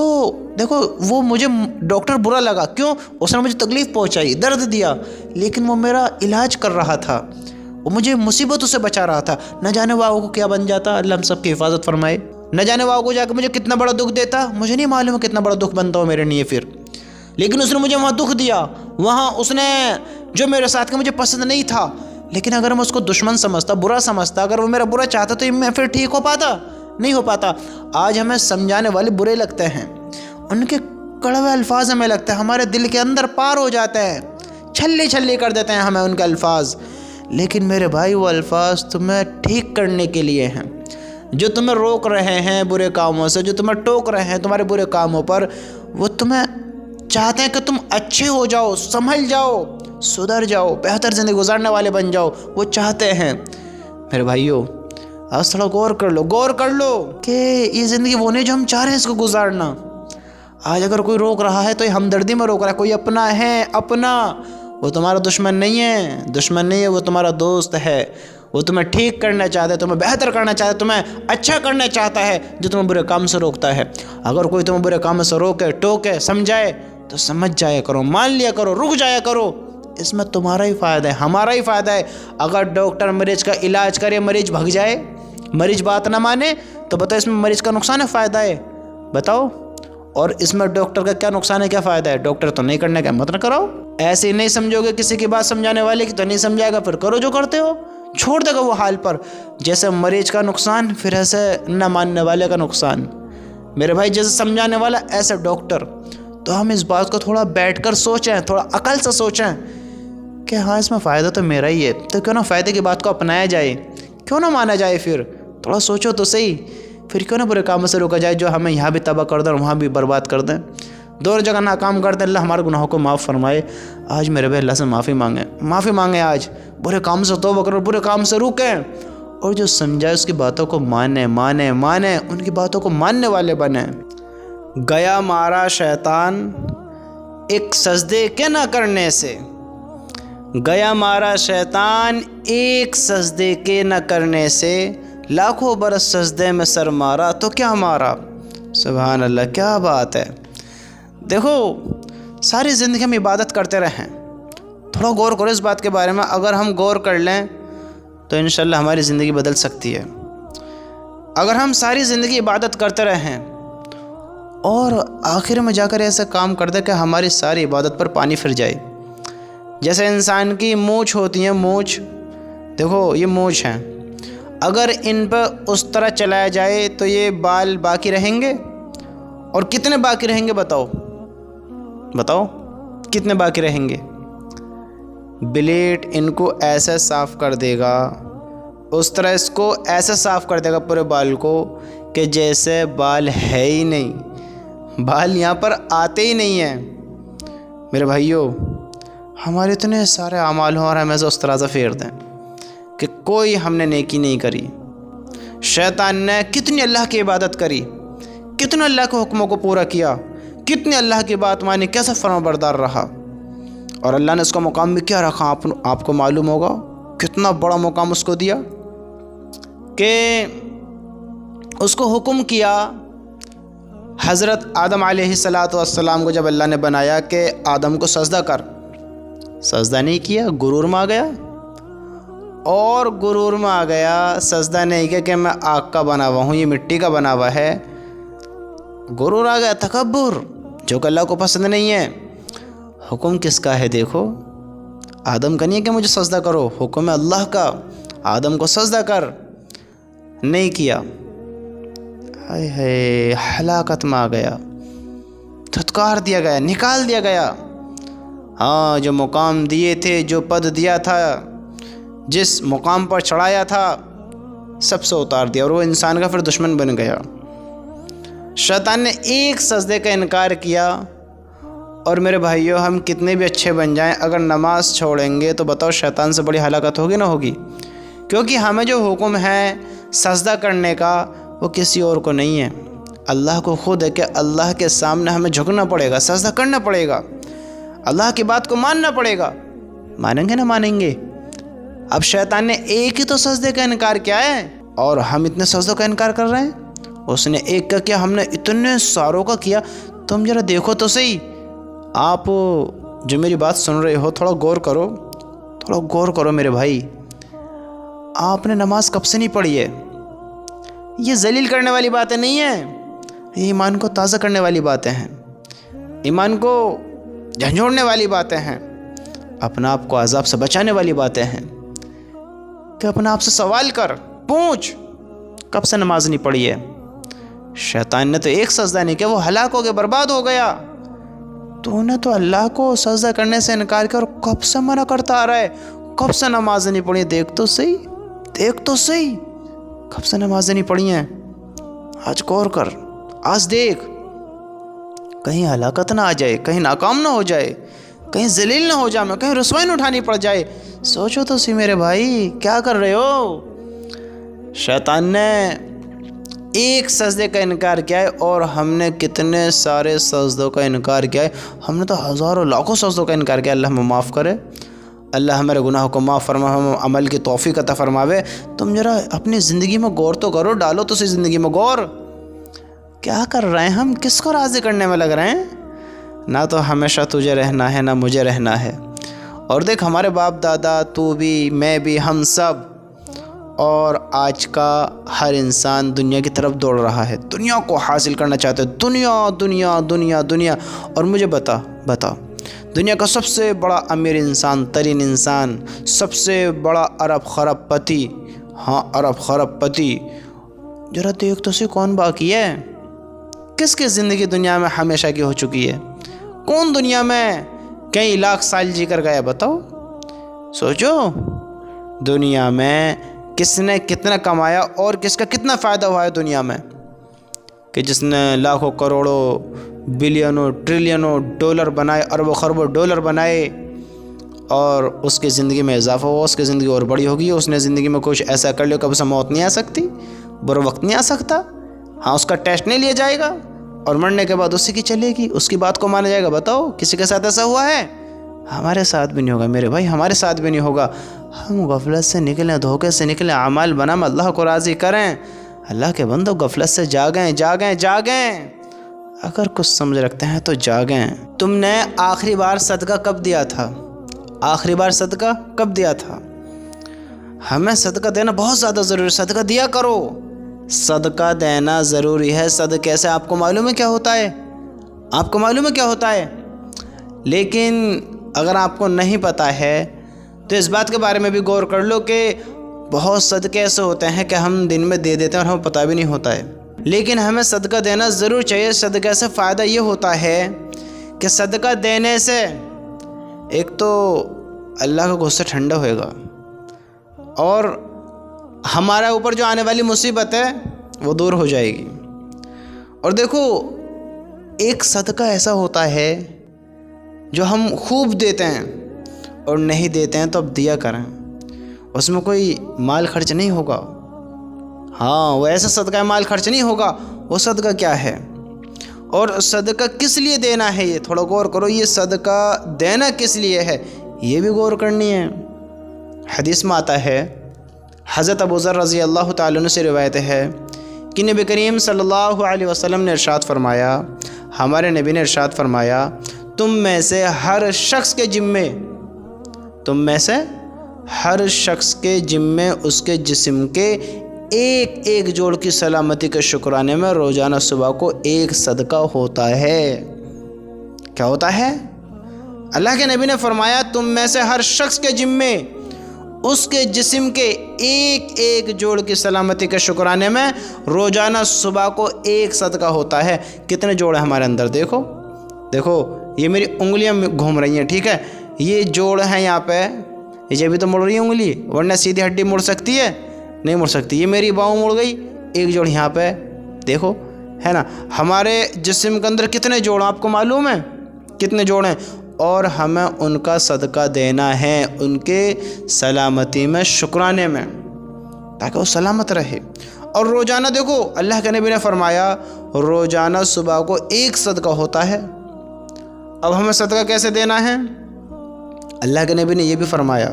دیکھو وہ مجھے ڈاکٹر برا لگا، کیوں؟ اس نے مجھے تکلیف پہنچائی، درد دیا، لیکن وہ میرا علاج کر رہا تھا، وہ مجھے مصیبتوں سے بچا رہا تھا۔ نہ جانے واؤں کو کیا بن جاتا، اللہ ہم سب کی حفاظت فرمائے، نہ جانے واؤں کو جا کے مجھے کتنا بڑا دکھ دیتا، مجھے نہیں معلوم کتنا بڑا دکھ بنتا ہو میرے لیے پھر، لیکن اس نے مجھے وہاں دکھ دیا، وہاں اس نے جو میرے ساتھ کا مجھے پسند نہیں تھا، لیکن اگر میں اس کو دشمن سمجھتا، برا سمجھتا، اگر وہ میرا برا چاہتا تو میں پھر ٹھیک ہو پاتا؟ نہیں ہو پاتا۔ آج ہمیں سمجھانے والے برے لگتے ہیں، ان کے کڑوے الفاظ ہمیں لگتے ہیں ہمارے دل کے اندر پار ہو جاتے ہیں، چھلی کر دیتے ہیں ہمیں ان کے الفاظ، لیکن میرے بھائی وہ الفاظ تمہیں ٹھیک کرنے کے لیے ہیں۔ جو تمہیں روک رہے ہیں برے کاموں سے، جو تمہیں ٹوک رہے ہیں تمہارے برے کاموں پر، وہ تمہیں چاہتے ہیں کہ تم اچھے ہو جاؤ، سنبھل جاؤ، سدھر جاؤ، بہتر زندگی گزارنے والے بن جاؤ، وہ چاہتے ہیں۔ میرے بھائیو آج تھوڑا غور کر لو کہ یہ زندگی وہ نہیں جو ہم چاہ رہے ہیں اس کو گزارنا۔ آج اگر کوئی روک رہا ہے تو یہ ہمدردی میں روک رہا ہے، کوئی اپنا ہے، اپنا، وہ تمہارا دشمن نہیں ہے، وہ تمہارا دوست ہے، وہ تمہیں ٹھیک کرنا چاہتا ہے، تمہیں بہتر کرنا چاہتا ہے، تمہیں اچھا کرنا چاہتا ہے، جو تمہیں برے کام سے روکتا ہے۔ اگر کوئی تمہیں برے کام سے روکے، ٹوکے، سمجھائے تو سمجھ جایا کرو، مان لیا کرو، رک جایا کرو، اس میں تمہارا ہی فائدہ ہے، ہمارا ہی فائدہ ہے۔ اگر ڈاکٹر مریض کا علاج کرے، مریض بھگ جائے، مریض بات نہ مانے، تو بتاؤ اس میں مریض کا نقصان ہے فائدہ ہے؟ بتاؤ، اور اس میں ڈاکٹر کا کیا نقصان ہے، کیا فائدہ ہے؟ ڈاکٹر تو نہیں کرنے کا مت نہ کراؤ۔ ایسے ہی نہیں سمجھو گے کسی کی بات، سمجھانے والے کی تو نہیں سمجھائے گا، پھر کرو جو کرتے ہو، چھوڑ دے گا وہ حال پر۔ جیسے مریض کا نقصان، پھر ایسے نہ ماننے والے کا نقصان۔ میرے بھائی جیسے سمجھانے والا ایسے ڈاکٹر۔ تو ہم اس بات کو تھوڑا بیٹھ کر سوچیں، تھوڑا عقل سے سوچیں کہ ہاں اس میں فائدہ تو میرا ہی ہے، تو کیوں نہ فائدے کی بات کو اپنایا جائے، کیوں نہ مانا جائے؟ پھر تھوڑا سوچو تو صحیح، پھر کیوں نہ برے کاموں سے روکا جائے جو ہمیں یہاں بھی تباہ کر دیں اور وہاں بھی برباد کر دیں، دور جگہ ناکام کر دیں۔ اللہ ہمارے گناہوں کو معاف فرمائے۔ آج میرے بھائی اللہ سے معافی مانگیں، آج برے کام سے توبہ کرو، برے کام سے روکیں، اور جو سمجھائے اس کی باتوں کو مانیں، ان کی باتوں کو ماننے والے بنیں۔ گیا مارا شیطان ایک سجدے کے نہ کرنے سے، گیا مارا شیطان ایک سجدے کے نہ کرنے سے، لاکھوں برس سجدے میں سر مارا تو کیا مارا۔ سبحان اللہ، کیا بات ہے۔ دیکھو ساری زندگی ہم عبادت کرتے رہیں، تھوڑا غور کرو اس بات کے بارے میں، اگر ہم غور کر لیں تو انشاءاللہ ہماری زندگی بدل سکتی ہے۔ اگر ہم ساری زندگی عبادت کرتے رہیں اور آخر میں جا کر ایسا کام کر دیں کہ ہماری ساری عبادت پر پانی پھر جائے، جیسے انسان کی مونچھ ہوتی ہیں، مونچھ، دیکھو یہ مونچھ ہیں، اگر ان پہ اس طرح چلایا جائے تو یہ بال باقی رہیں گے، اور کتنے باقی رہیں گے بتاؤ کتنے باقی رہیں گے؟ بلیڈ ان کو ایسے صاف کر دے گا، اس طرح اس کو ایسے صاف کر دے گا پورے بال کو کہ جیسے بال ہے ہی نہیں، بال یہاں پر آتے ہی نہیں ہیں۔ میرے بھائیو ہمارے اتنے سارے اعمال ہوں اور ہم ایسے اس طرح سے پھیر دیں کہ کوئی ہم نے نیکی نہیں کری۔ شیطان نے کتنی اللہ کی عبادت کری، کتنے اللہ کے حکموں کو پورا کیا، کتنی اللہ کی بات مانی، کیسا فرما بردار رہا، اور اللہ نے اس کا مقام بھی کیا رکھا آپ کو معلوم ہوگا، کتنا بڑا مقام اس کو دیا کہ اس کو حکم کیا حضرت آدم علیہ السلام کو جب اللہ نے بنایا کہ آدم کو سجدہ کر، سجدہ نہیں کیا، غرور میں آ گیا، اور غرور میں آ گیا، سجدہ نہیں کیا کہ میں آگ کا بنا ہوا ہوں، یہ مٹی کا بنا ہوا ہے، غرور آ گیا، تکبر، جو کہ اللہ کو پسند نہیں ہے۔ حکم کس کا ہے؟ دیکھو، آدم کا نہیں ہے کہ مجھے سجدہ کرو، حکم ہے اللہ کا، آدم کو سجدہ کر، نہیں کیا، ہائے ہائے، ہلاکت میں آ گیا، دھتکار دیا گیا، نکال دیا گیا۔ ہاں، جو مقام دیے تھے، جو پد دیا تھا، جس مقام پر چڑھایا تھا، سب سے اتار دیا، اور وہ انسان کا پھر دشمن بن گیا۔ شیطان نے ایک سجدے کا انکار کیا، اور میرے بھائیوں، ہم کتنے بھی اچھے بن جائیں، اگر نماز چھوڑیں گے تو بتاؤ شیطان سے بڑی ہلاکت ہوگی نہ ہوگی؟ کیونکہ ہمیں جو حکم ہے سجدہ کرنے کا، وہ کسی اور کو نہیں ہے، اللہ کو خود ہے کہ اللہ کے سامنے ہمیں جھکنا پڑے گا، سجدہ کرنا پڑے گا، اللہ کی بات کو ماننا پڑے گا، مانیں گے نہ مانیں گے؟ اب شیطان نے ایک ہی تو سجدے کا انکار کیا ہے، اور ہم اتنے سجدوں کا انکار کر رہے ہیں۔ اس نے ایک کا کیا، ہم نے اتنے ساروں کا کیا۔ تم ذرا دیکھو تو صحیح، آپ جو میری بات سن رہے ہو، تھوڑا غور کرو، تھوڑا غور کرو میرے بھائی، آپ نے نماز کب سے نہیں پڑھی ہے؟ یہ ذلیل کرنے والی باتیں نہیں ہیں، یہ ایمان کو تازہ کرنے والی باتیں ہیں، ایمان کو جھنجھوڑنے والی باتیں ہیں، اپنا آپ کو عذاب سے بچانے والی باتیں ہیں، کہ اپنا آپ سے سوال کر، پوچھ، کب سے نماز نہیں پڑھی ہے؟ شیطان نے تو ایک سجدہ نہیں کیا، وہ ہلاک ہو گیا، برباد ہو گیا۔ تو نے تو اللہ کو سجدہ کرنے سے انکار کیا، اور کب سے منع کرتا آ رہا ہے، کب سے نماز نہیں پڑھی؟ دیکھ تو صحیح، دیکھ تو صحیح، کب سے نمازیں نہیں پڑھی ہیں؟ آج غور کر، آج دیکھ، کہیں ہلاکت نہ آ جائے، کہیں ناکام نہ ہو جائے، کہیں ذلیل نہ ہو جائے، میں کہیں رسوائی نہ اٹھانی پڑ جائے۔ سوچو تو سی میرے بھائی، کیا کر رہے ہو؟ شیطان نے ایک سجدے کا انکار کیا ہے، اور ہم نے کتنے سارے سجدوں کا انکار کیا ہے، ہم نے تو ہزاروں لاکھوں سجدوں کا انکار کیا۔ اللہ ہمیں معاف کرے، اللہ ہمارے گناہوں کو معاف فرما، ہم عمل کی توفیق عطا فرماوے۔ تم ذرا اپنی زندگی میں غور تو کرو، ڈالو تو سی زندگی میں غور، کیا کر رہے ہیں ہم، کس کو راضی کرنے میں لگ رہے ہیں؟ نہ تو ہمیشہ تجھے رہنا ہے، نہ مجھے رہنا ہے۔ اور دیکھ، ہمارے باپ دادا، تو بھی، میں بھی، ہم سب، اور آج کا ہر انسان دنیا کی طرف دوڑ رہا ہے، دنیا کو حاصل کرنا چاہتے ہیں، دنیا دنیا دنیا دنیا۔ اور مجھے بتا دنیا کا سب سے بڑا امیر انسان، ترین انسان، سب سے بڑا ارب خرب پتی، ہاں ارب خرب پتی، ذرا دیکھ تو سی کون باقی ہے؟ کس کی زندگی دنیا میں ہمیشہ کی ہو چکی ہے؟ کون دنیا میں کئی لاکھ سال جی کر گیا؟ بتاؤ، سوچو، دنیا میں کس نے کتنا کمایا اور کس کا کتنا فائدہ ہوا ہے دنیا میں، کہ جس نے لاکھوں کروڑوں بلینوں ٹریلینوں ڈالر بنائے، اربوں خربوں ڈالر بنائے، اور اس کی زندگی میں اضافہ ہوا، اس کی زندگی اور بڑی ہوگی، اس نے زندگی میں کچھ ایسا کر لیا کہ اب اسے موت نہیں آ سکتی، بر وقت نہیں آ سکتا، ہاں اس کا ٹیسٹ نہیں لیا جائے گا، اور مرنے کے بعد اسی کی چلے گی، اس کی بات کو مانا جائے گا۔ بتاؤ کسی کے ساتھ ایسا ہوا ہے؟ ہمارے ساتھ بھی نہیں ہوگا میرے بھائی، ہمارے ساتھ بھی نہیں ہوگا۔ ہم غفلت سے نکلیں، دھوکے سے نکلیں، اعمال بنائیں، اللہ کو راضی کریں۔ اللہ کے بندو، غفلت سے جاگیں جاگیں جاگیں، اگر کچھ سمجھ رکھتے ہیں تو جاگیں۔ تم نے آخری بار صدقہ کب دیا تھا؟ آخری بار صدقہ کب دیا تھا؟ ہمیں صدقہ دینا بہت زیادہ ضروری ہے، صدقہ دیا کرو، صدقہ دینا ضروری ہے۔ صدقے سے آپ کو معلوم ہے کیا ہوتا ہے؟ آپ کو معلوم ہے کیا ہوتا ہے؟ لیکن اگر آپ کو نہیں پتہ ہے تو اس بات کے بارے میں بھی غور کر لو کہ بہت صدقے ایسے ہوتے ہیں کہ ہم دن میں دے دیتے ہیں اور ہمیں پتہ بھی نہیں ہوتا ہے، لیکن ہمیں صدقہ دینا ضرور چاہیے۔ صدقے سے فائدہ یہ ہوتا ہے کہ صدقہ دینے سے ایک تو اللہ کا غصہ ٹھنڈا ہوئے گا، اور ہمارا اوپر جو آنے والی مصیبت ہے وہ دور ہو جائے گی۔ اور دیکھو، ایک صدقہ ایسا ہوتا ہے جو ہم خوب دیتے ہیں، اور نہیں دیتے ہیں تو اب دیا کریں، اس میں کوئی مال خرچ نہیں ہوگا۔ ہاں، وہ ایسا صدقہ مال خرچ نہیں ہوگا۔ وہ صدقہ کیا ہے؟ اور صدقہ کس لیے دینا ہے، یہ تھوڑا غور کرو، یہ صدقہ دینا کس لیے ہے، یہ بھی غور کرنی ہے۔ حدیث میں آتا ہے، حضرت ابو ذر رضی اللہ تعالیٰ عنہ سے روایت ہے کہ نبی کریم صلی اللہ علیہ وسلم نے ارشاد فرمایا، ہمارے نبی نے ارشاد فرمایا، تم میں سے ہر شخص کے ذمے اس کے جسم کے ایک جوڑ کی سلامتی کے شکرانے میں روزانہ صبح کو ایک صدقہ ہوتا ہے۔ کیا ہوتا ہے؟ اللہ کے نبی نے فرمایا، تم میں سے ہر شخص کے ذمے اس کے جسم کے ایک جوڑ کی سلامتی کے شکرانے میں روزانہ صبح کو ایک صدقہ ہوتا ہے۔ کتنے جوڑ ہیں ہمارے اندر؟ دیکھو یہ میری انگلیاں گھوم رہی ہیں، ٹھیک ہے، یہ جوڑ ہیں یہاں پہ، یہ بھی تو مڑ رہی ہے انگلی، ورنہ سیدھی ہڈی مڑ سکتی ہے؟ نہیں مڑ سکتی۔ یہ میری باؤں مڑ گئی، ایک جوڑ یہاں پہ، دیکھو ہے نا۔ ہمارے جسم کے اندر کتنے جوڑ ہیں آپ کو معلوم ہے؟ کتنے جوڑ ہیں؟ اور ہمیں ان کا صدقہ دینا ہے، ان کے سلامتی میں، شکرانے میں، تاکہ وہ سلامت رہے۔ اور روزانہ دیکھو اللہ کے نبی نے فرمایا روزانہ صبح کو ایک صدقہ ہوتا ہے۔ اب ہمیں صدقہ کیسے دینا ہے؟ اللہ کے نبی نے یہ بھی فرمایا،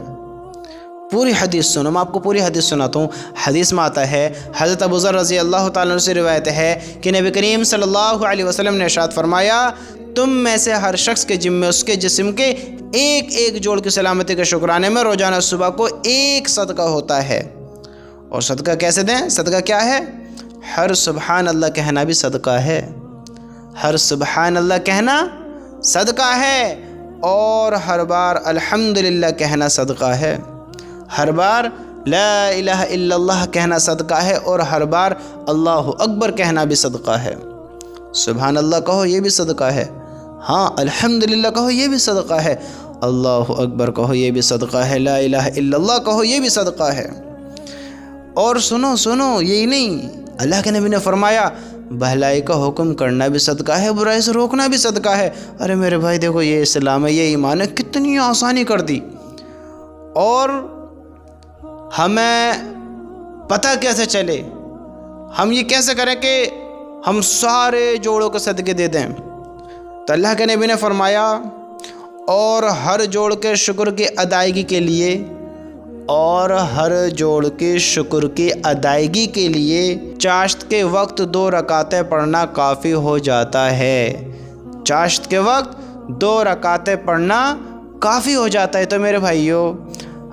پوری حدیث سنو، میں آپ کو پوری حدیث سناتا ہوں۔ حدیث میں آتا ہے، حضرت ابو ذر رضی اللہ تعالیٰ عنہ سے روایت ہے کہ نبی کریم صلی اللہ علیہ وسلم نے ارشاد فرمایا، تم میں سے ہر شخص کے ذمے اس کے جسم کے ایک جوڑ کی سلامتی کے شکرانے میں روزانہ صبح کو ایک صدقہ ہوتا ہے۔ اور صدقہ کیسے دیں؟ صدقہ کیا ہے؟ ہر سبحان اللہ کہنا بھی صدقہ ہے، ہر سبحان اللہ کہنا صدقہ ہے، اور ہر بار الحمدللہ کہنا صدقہ ہے، ہر بار لا الہ الا اللہ کہنا صدقہ ہے، اور ہر بار اللہ اکبر کہنا بھی صدقہ ہے۔ سبحان اللہ کہو یہ بھی صدقہ ہے، ہاں الحمدللہ کہو یہ بھی صدقہ ہے، اللہ اکبر کہو یہ بھی صدقہ ہے، لا الہ الا اللہ کہو یہ بھی صدقہ ہے۔ اور سنو یہی نہیں، اللہ کے نبی نے فرمایا بھلائی کا حکم کرنا بھی صدقہ ہے، برائی سے روکنا بھی صدقہ ہے۔ ارے میرے بھائی دیکھو، یہ اسلام ہے، یہ ایمان ہے، کتنی آسانی کر دی۔ اور ہمیں پتہ کیسے چلے، ہم یہ کیسے کریں کہ ہم سارے جوڑوں کے صدقے دے دیں؟ تو اللہ کے نبی نے فرمایا، اور ہر جوڑ کے شکر کی ادائیگی کے لیے، اور ہر جوڑ کے شکر کی ادائیگی کے لیے چاشت کے وقت 2 رکعتیں پڑھنا کافی ہو جاتا ہے۔ چاشت کے وقت 2 رکعتیں پڑھنا کافی ہو جاتا ہے۔ تو میرے بھائیو،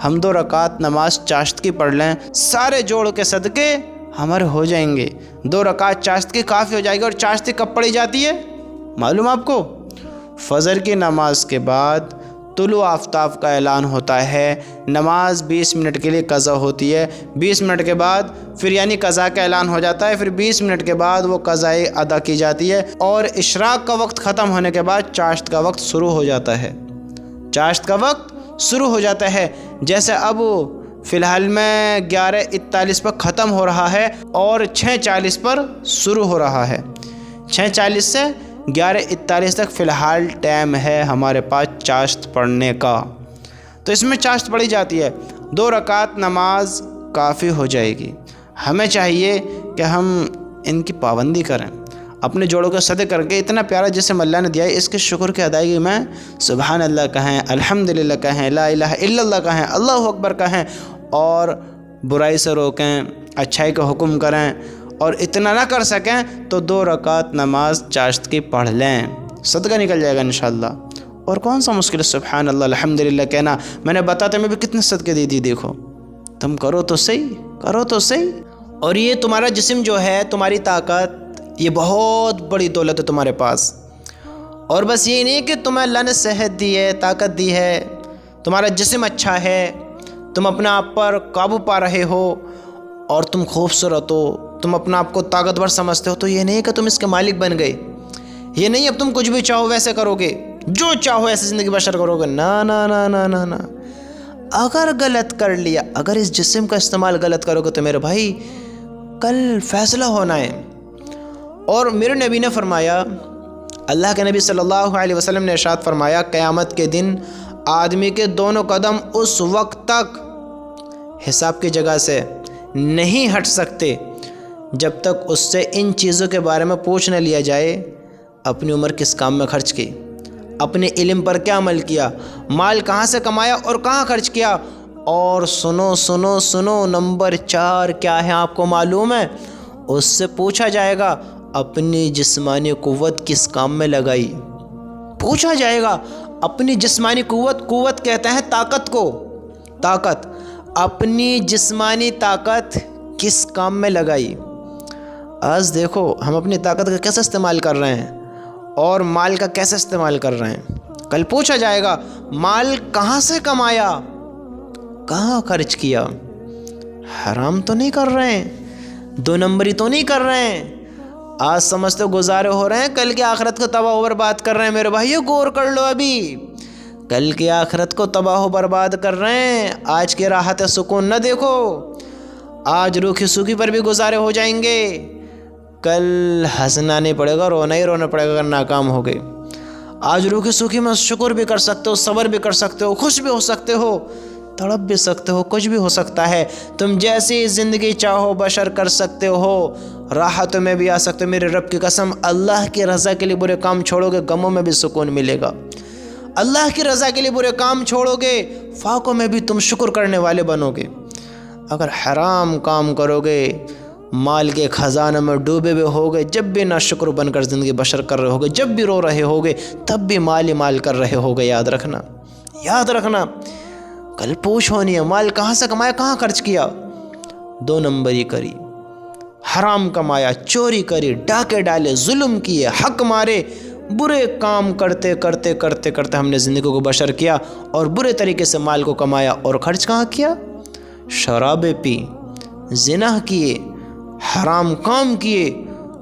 ہم 2 رکعت نماز چاشت کی پڑھ لیں، سارے جوڑ کے صدقے ہمارے ہو جائیں گے۔ 2 رکعت چاشت کی کافی ہو جائے گی۔ اور چاشت کب پڑھی جاتی ہے معلوم آپ کو؟ فجر کی نماز کے بعد طلوع آفتاب کا اعلان ہوتا ہے، نماز 20 منٹ کے لیے قضا ہوتی ہے، 20 منٹ کے بعد پھر یعنی قضا کا اعلان ہو جاتا ہے، پھر 20 منٹ کے بعد وہ قضا ادا کی جاتی ہے، اور اشراق کا وقت ختم ہونے کے بعد چاشت کا وقت شروع ہو جاتا ہے۔ چاشت کا وقت شروع ہو جاتا ہے، جیسے اب فی الحال میں 11:41 پر ختم ہو رہا ہے اور 6:40 پر شروع ہو رہا ہے۔ 6:40 سے 11:41 تک فی الحال ٹائم ہے ہمارے پاس چاشت پڑھنے کا۔ تو اس میں چاشت پڑھی جاتی ہے، 2 رکعت نماز کافی ہو جائے گی۔ ہمیں چاہیے کہ ہم ان کی پابندی کریں، اپنے جوڑوں کے صدقے کر کے اتنا پیارا جسم اللہ نے دیا ہے، اس کے شکر کی ادائیگی میں سبحان اللہ کہیں، الحمدللہ کہیں، لا الہ الا اللہ کہیں، اللہ اکبر کہیں، اور برائی سے روکیں، اچھائی کا حکم کریں، اور اتنا نہ کر سکیں تو 2 رکعت نماز چاشت کی پڑھ لیں، صدقہ نکل جائے گا انشاءاللہ۔ اور کون سا مشکل ہے سبحان اللہ الحمدللہ کہنا؟ میں نے بتاتے میں بھی کتنے صدقے دے دی، دیکھو تم کرو تو صحیح۔ اور یہ تمہارا جسم جو ہے، تمہاری طاقت، یہ بہت بڑی دولت ہے تمہارے پاس۔ اور بس یہ نہیں کہ تمہیں اللہ نے صحت دی ہے، طاقت دی ہے، تمہارا جسم اچھا ہے، تم اپنے آپ پر قابو پا رہے ہو، اور تم خوبصورت ہو، تم اپنا آپ کو طاقتور سمجھتے ہو، تو یہ نہیں کہ تم اس کے مالک بن گئے، یہ نہیں اب تم کچھ بھی چاہو ویسے کرو گے، جو چاہو ایسے زندگی بسر کرو گے، نا۔ اگر غلط کر لیا، اگر اس جسم کا استعمال غلط کرو گے تو میرے بھائی کل فیصلہ ہونا ہے۔ اور میرے نبی نے فرمایا، اللہ کے نبی صلی اللہ علیہ وسلم نے ارشاد فرمایا، قیامت کے دن آدمی کے دونوں قدم اس وقت تک حساب کی جگہ سے نہیں ہٹ سکتے جب تک اس سے ان چیزوں کے بارے میں پوچھ نہ لیا جائے، اپنی عمر کس کام میں خرچ کی، اپنے علم پر کیا عمل کیا، مال کہاں سے کمایا اور کہاں خرچ کیا، اور سنو سنو سنو نمبر 4 کیا ہے آپ کو معلوم ہے؟ اس سے پوچھا جائے گا اپنی جسمانی قوت کس کام میں لگائی۔ پوچھا جائے گا اپنی جسمانی قوت کہتے ہیں طاقت کو، طاقت، اپنی جسمانی طاقت کس کام میں لگائی۔ آج دیکھو ہم اپنی طاقت کا کیسے استعمال کر رہے ہیں اور مال کا کیسے استعمال کر رہے ہیں۔ کل پوچھا جائے گا مال کہاں سے کمایا، کہاں خرچ کیا۔ حرام تو نہیں کر رہے ہیں، 2 نمبری تو نہیں کر رہے ہیں۔ آج سمجھتے گزارے ہو رہے ہیں، کل کی آخرت کو تباہ و برباد کر رہے ہیں۔ میرے بھائیو غور کر لو، ابھی کل کی آخرت کو تباہ و برباد کر رہے ہیں۔ آج کی راحت سکون نہ دیکھو، آج روکھی سوکھی پر بھی گزارے ہو جائیں گے، کل ہنسنا نہیں پڑے گا، رونا ہی رونا پڑے گا اگر ناکام ہو گئے۔ آج روکھی سوکھی میں شکر بھی کر سکتے ہو، صبر بھی کر سکتے ہو، خوش بھی ہو سکتے ہو، تڑپ بھی سکتے ہو، کچھ بھی ہو سکتا ہے۔ تم جیسی زندگی چاہو بشر کر سکتے ہو، راحتوں میں بھی آ سکتے ہو۔ میرے رب کی قسم، اللہ کی رضا کے لیے برے کام چھوڑو گے، غموں میں بھی سکون ملے گا۔ اللہ کی رضا کے لیے برے کام چھوڑو گے، فاقوں میں بھی تم شکر کرنے والے بنو گے۔ اگر حرام کام کرو گے، مال کے خزانوں میں ڈوبے ہوئے ہوگے، جب بھی ناشکر بن کر زندگی بشر کر رہے ہوگے، جب بھی رو رہے ہوگے، تب بھی مال ہی مال کر رہے ہوگے۔ یاد رکھنا، یاد رکھنا، کل پوچھ ہونی ہے مال کہاں سے کمایا، کہاں خرچ کیا۔ 2 نمبری کری، حرام کمایا، چوری کری، ڈاکے ڈالے، ظلم کیے، حق مارے، برے کام کرتے کرتے کرتے کرتے ہم نے زندگی کو بشر کیا اور برے طریقے سے مال کو کمایا اور خرچ کہاں کیا؟ شرابیں پی، زنا کیے، حرام کام کیے،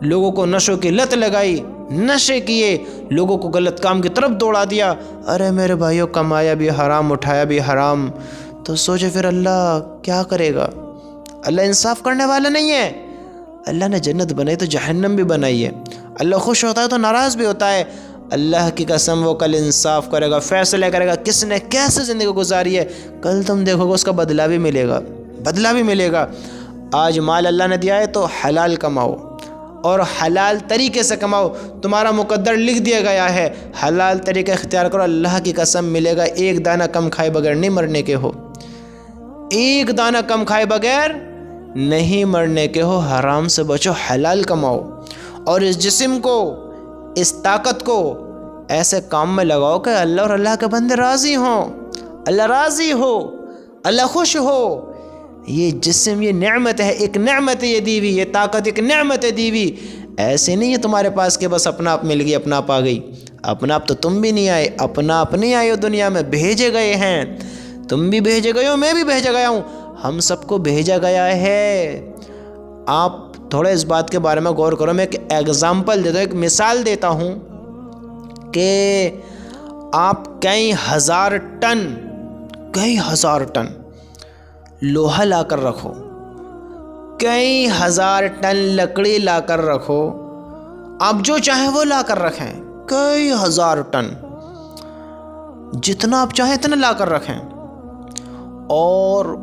لوگوں کو نشوں کی لت لگائی، نشے کیے، لوگوں کو غلط کام کی طرف دوڑا دیا۔ ارے میرے بھائیوں، کمایا بھی حرام، اٹھایا بھی حرام، تو سوچے پھر اللہ کیا کرے گا؟ اللہ انصاف کرنے والا نہیں ہے۔ اللہ نے جنت بنائی تو جہنم بھی بنائی ہے، اللہ خوش ہوتا ہے تو ناراض بھی ہوتا ہے۔ اللہ کی قسم وہ کل انصاف کرے گا، فیصلے کرے گا کس نے کیسے زندگی گزاری ہے، کل تم دیکھو گے اس کا بدلہ بھی ملے گا، بدلہ بھی ملے گا۔ آج مال اللہ نے دیا ہے تو حلال کماؤ اور حلال طریقے سے کماؤ، تمہارا مقدر لکھ دیا گیا ہے، حلال طریقہ اختیار کرو، اللہ کی قسم ملے گا۔ ایک دانہ کم کھائے بغیر نہیں مرنے کے ہو، ایک دانہ کم کھائے بغیر نہیں مرنے کے ہو۔ حرام سے بچو، حلال کماؤ اور اس جسم کو، اس طاقت کو ایسے کام میں لگاؤ کہ اللہ اور اللہ کے بندے راضی ہوں، اللہ راضی ہو، اللہ خوش ہو۔ یہ جسم یہ نعمت ہے، ایک نعمت ہے یہ دی ہوئی، یہ طاقت ایک نعمت ہے دی ہوئی۔ ایسے نہیں ہے تمہارے پاس کہ بس اپنا آپ مل گئی، اپنا آپ آ گئی۔ اپنا آپ تو تم بھی نہیں آئے، اپنا آپ نہیں آئے ہو، دنیا میں بھیجے گئے ہیں۔ تم بھی بھیجے گئے ہو، میں بھی بھیجا گیا ہوں، ہم سب کو بھیجا گیا ہے۔ آپ تھوڑا اس بات کے بارے میں غور کرو۔ میں ایک ایگزامپل دیتا ہوں، ایک مثال دیتا ہوں کہ آپ کئی ہزار ٹن لوہا لا کر رکھو، کئی ہزار ٹن لکڑی لا کر رکھو، آپ جو چاہیں وہ لا کر رکھیں، کئی ہزار ٹن، جتنا آپ چاہیں اتنا لا کر رکھیں، اور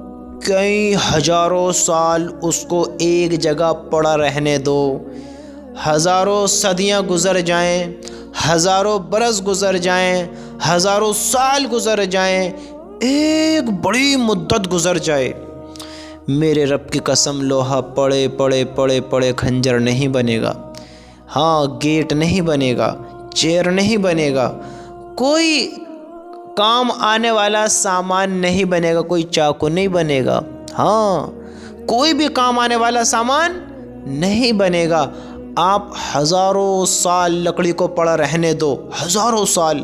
کئی ہزاروں سال اس کو ایک جگہ پڑا رہنے دو، ہزاروں صدیاں گزر جائیں، ہزاروں برس گزر جائیں، ہزاروں سال گزر جائیں، ایک بڑی مدت گزر جائے، میرے رب کی قسم لوہا پڑے پڑے پڑے پڑے کھنجر نہیں بنے گا، ہاں گیٹ نہیں بنے گا، چیئر نہیں بنے گا، کوئی کام آنے والا سامان نہیں بنے گا، کوئی چاقو نہیں بنے گا، ہاں کوئی بھی کام آنے والا سامان نہیں بنے گا۔ آپ ہزاروں سال لکڑی کو پڑا رہنے دو، ہزاروں سال،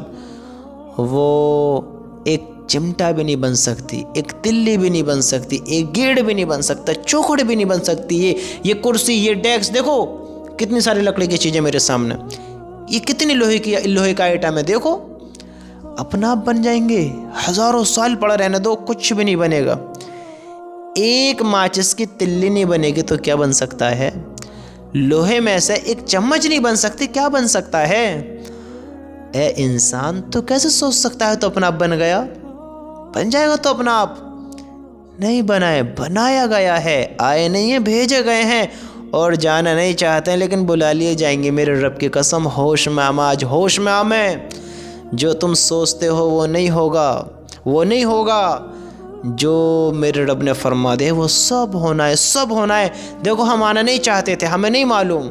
وہ ایک چمٹا بھی نہیں بن سکتی، ایک تلی بھی نہیں بن سکتی، ایک گیڑ بھی نہیں بن سکتا، چوکھڑ بھی نہیں بن سکتی۔ یہ کرسی، یہ ڈیسک، دیکھو کتنی ساری لکڑی کی چیزیں میرے سامنے، یہ کتنی لوہے کا آئٹم ہے، دیکھو اپنا آپ بن جائیں گے، ہزاروں سال پڑا رہنے دو، کچھ بھی نہیں بنے گا۔ ایک ماچس کی تلی نہیں بنے گی تو کیا بن سکتا ہے؟ لوہے میں سے ایک چمچ نہیں بن سکتی، کیا بن سکتا ہے؟ اے انسان تو کیسے سوچ سکتا ہے تو اپنا آپ بن گیا؟ بن جائے گا تو اپنا آپ نہیں بنائے، بنایا گیا ہے، آئے نہیں ہیں، بھیجے گئے ہیں، اور جانا نہیں چاہتے ہیں لیکن بلا لیے جائیں گے۔ میرے رب کی قسم ہوش میں آج ہوش میں میں جو تم سوچتے ہو وہ نہیں ہوگا، وہ نہیں ہوگا۔ جو میرے رب نے فرما دے وہ سب ہونا ہے، سب ہونا ہے۔ دیکھو ہم آنا نہیں چاہتے تھے، ہمیں نہیں معلوم،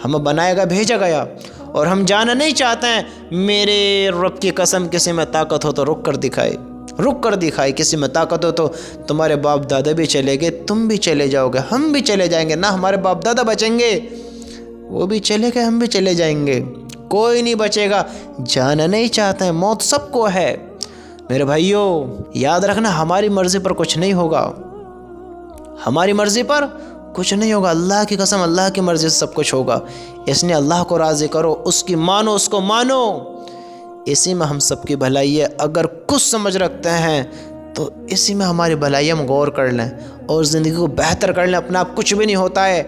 ہمیں بنائے گا بھیجا گیا، اور ہم جانا نہیں چاہتے ہیں۔ میرے رب کی قسم کسی میں طاقت ہو تو رک کر دکھائے، رک کر دکھائے۔ کسی میں طاقت ہو تو تمہارے باپ دادا بھی چلے گئے، تم بھی چلے جاؤ گے، ہم بھی چلے جائیں گے۔ نہ ہمارے باپ دادا بچیں گے، وہ بھی چلے گئے، ہم بھی چلے جائیں گے، کوئی نہیں بچے گا۔ جانا نہیں چاہتے ہیں، موت سب کو ہے۔ میرے بھائیوں یاد رکھنا، ہماری مرضی پر کچھ نہیں ہوگا، ہماری مرضی پر کچھ نہیں ہوگا۔ اللہ کی قسم اللہ کی مرضی سے سب کچھ ہوگا۔ اس نے اللہ کو راضی کرو، اس کی مانو، اس کو مانو، اسی میں ہم سب کی بھلائی ہے۔ اگر کچھ سمجھ رکھتے ہیں تو اسی میں ہماری بھلائی، ہم غور کر لیں اور زندگی کو بہتر کر لیں۔ اپنا آپ کچھ بھی نہیں ہوتا ہے،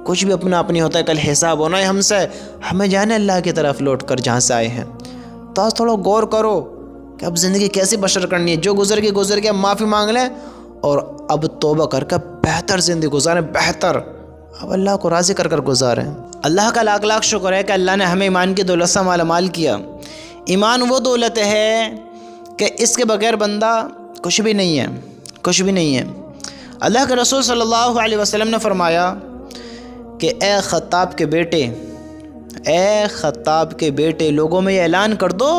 کچھ بھی اپنا آپ نہیں ہوتا ہے، کل حساب ہونا ہے ہم سے، ہمیں جانے اللہ کی طرف لوٹ کر جہاں سے آئے ہیں۔ تو آج تھوڑا غور کرو کہ اب زندگی کیسی بشر کرنی ہے۔ جو گزر گیا معافی مانگ لیں اور اب توبہ کر کے بہتر زندگی گزاریں، بہتر، اب اللہ کو راضی کر گزاریں۔ اللہ کا لاکھ لاکھ شکر ہے کہ اللہ نے ہمیں ایمان کی دولت سے مالا مال کیا۔ ایمان وہ دولت ہے کہ اس کے بغیر بندہ کچھ بھی نہیں ہے، کچھ بھی نہیں ہے۔ اللہ کے رسول صلی اللہ علیہ وسلم نے فرمایا کہ اے خطاب کے بیٹے، اے خطاب کے بیٹے، لوگوں میں یہ اعلان کر دو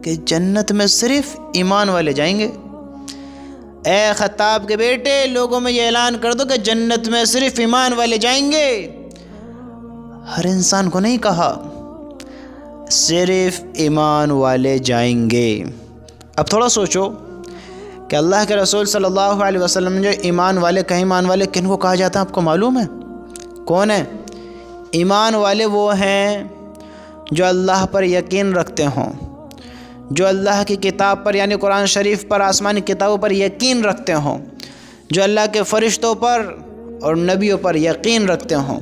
کہ جنت میں صرف ایمان والے جائیں گے۔ اے خطاب کے بیٹے، لوگوں میں یہ اعلان کر دو کہ جنت میں صرف ایمان والے جائیں گے۔ ہر انسان کو نہیں کہا، صرف ایمان والے جائیں گے۔ اب تھوڑا سوچو کہ اللہ کے رسول صلی اللہ علیہ وسلم جو ایمان والے، کہیں ایمان والے کن کو کہا جاتا ہے آپ کو معلوم ہے؟ کون ہے ایمان والے؟ وہ ہیں جو اللہ پر یقین رکھتے ہوں، جو اللہ کی کتاب پر یعنی قرآن شریف پر، آسمانی کتابوں پر یقین رکھتے ہوں، جو اللہ کے فرشتوں پر اور نبیوں پر یقین رکھتے ہوں،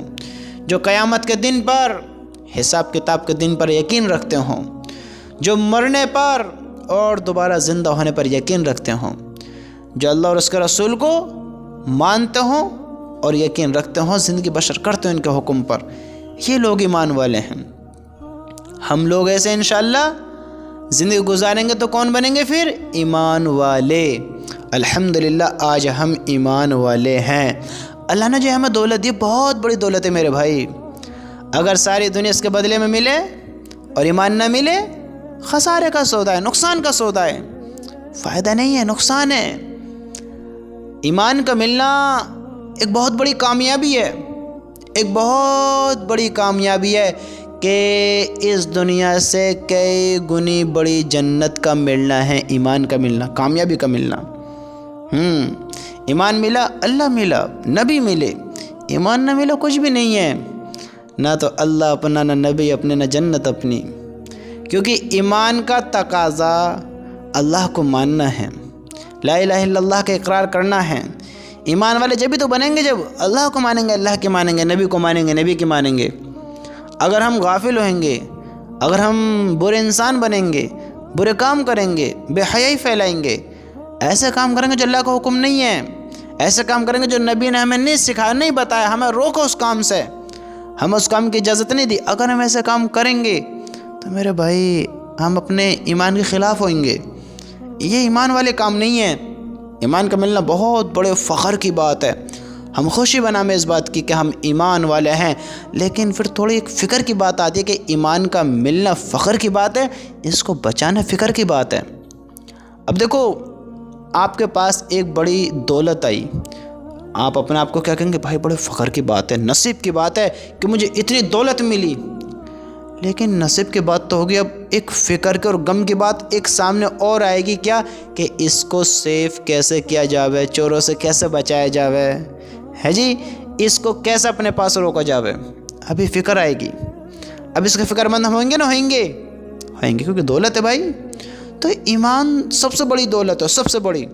جو قیامت کے دن پر، حساب کتاب کے دن پر یقین رکھتے ہوں، جو مرنے پر اور دوبارہ زندہ ہونے پر یقین رکھتے ہوں، جو اللہ اور اس کے رسول کو مانتے ہوں اور یقین رکھتے ہوں، زندگی بشر کرتے ہیں ان کے حکم پر، یہ لوگ ایمان والے ہیں۔ ہم لوگ ایسے انشاءاللہ زندگی گزاریں گے تو کون بنیں گے پھر؟ ایمان والے۔ الحمدللہ آج ہم ایمان والے ہیں۔ اللہ نے جو ہمیں دولت دی بہت بڑی دولت ہے میرے بھائی۔ اگر ساری دنیا اس کے بدلے میں ملے اور ایمان نہ ملے، خسارے کا سودا ہے، نقصان کا سودا ہے، فائدہ نہیں ہے، نقصان ہے۔ ایمان کا ملنا ایک بہت بڑی کامیابی ہے، ایک بہت بڑی کامیابی ہے کہ اس دنیا سے کئی گنی بڑی جنت کا ملنا ہے، ایمان کا ملنا، کامیابی کا ملنا۔ ایمان ملا، اللہ ملا، نبی ملے، ایمان نہ ملا کچھ بھی نہیں ہے، نہ تو اللہ اپنا، نہ نبی اپنے، نہ جنت اپنی۔ کیونکہ ایمان کا تقاضا اللہ کو ماننا ہے، لا الہ الا اللہ کا اقرار کرنا ہے۔ ایمان والے جب بھی تو بنیں گے جب اللہ کو مانیں گے، اللہ کی مانیں گے، نبی کو مانیں گے، نبی کی مانیں گے۔ اگر ہم غافل ہوئیں گے، اگر ہم برے انسان بنیں گے، برے کام کریں گے، بے حیائی پھیلائیں گے، ایسے کام کریں گے جو اللہ کا حکم نہیں ہے، ایسے کام کریں گے جو نبی نے ہمیں نہیں سکھایا، نہیں بتایا، ہمیں روکو اس کام سے، ہمیں اس کام کی اجازت نہیں دی، اگر ہم ایسے کام کریں گے تو میرے بھائی ہم اپنے ایمان کے خلاف ہوئیں گے۔ یہ ایمان والے کام نہیں ہیں۔ ایمان کا ملنا بہت بڑے فخر کی بات ہے، ہم خوشی بنامیں اس بات کی کہ ہم ایمان والے ہیں۔ لیکن پھر تھوڑی ایک فکر کی بات آتی ہے کہ ایمان کا ملنا فخر کی بات ہے، اس کو بچانا فکر کی بات ہے۔ اب دیکھو آپ کے پاس ایک بڑی دولت آئی، آپ اپنے آپ کو کیا کہیں گے؟ بھائی بڑے فخر کی بات ہے، نصیب کی بات ہے کہ مجھے اتنی دولت ملی۔ لیکن نصیب کی بات تو ہوگی، اب ایک فکر کے اور غم کی بات ایک سامنے اور آئے گی، کیا کہ اس کو سیف کیسے کیا جاوے، چوروں سے کیسے بچایا جاوے، ہے جی، اس کو کیسے اپنے پاس روکا جاوے۔ ابھی فکر آئے گی، اب اس کے فکر مند ہم ہوئیں گے نہ ہوئیں گے؟ ہوئیں گے، کیونکہ دولت ہے بھائی۔ تو ایمان سب سے بڑی دولت ہے، سب سے بڑی،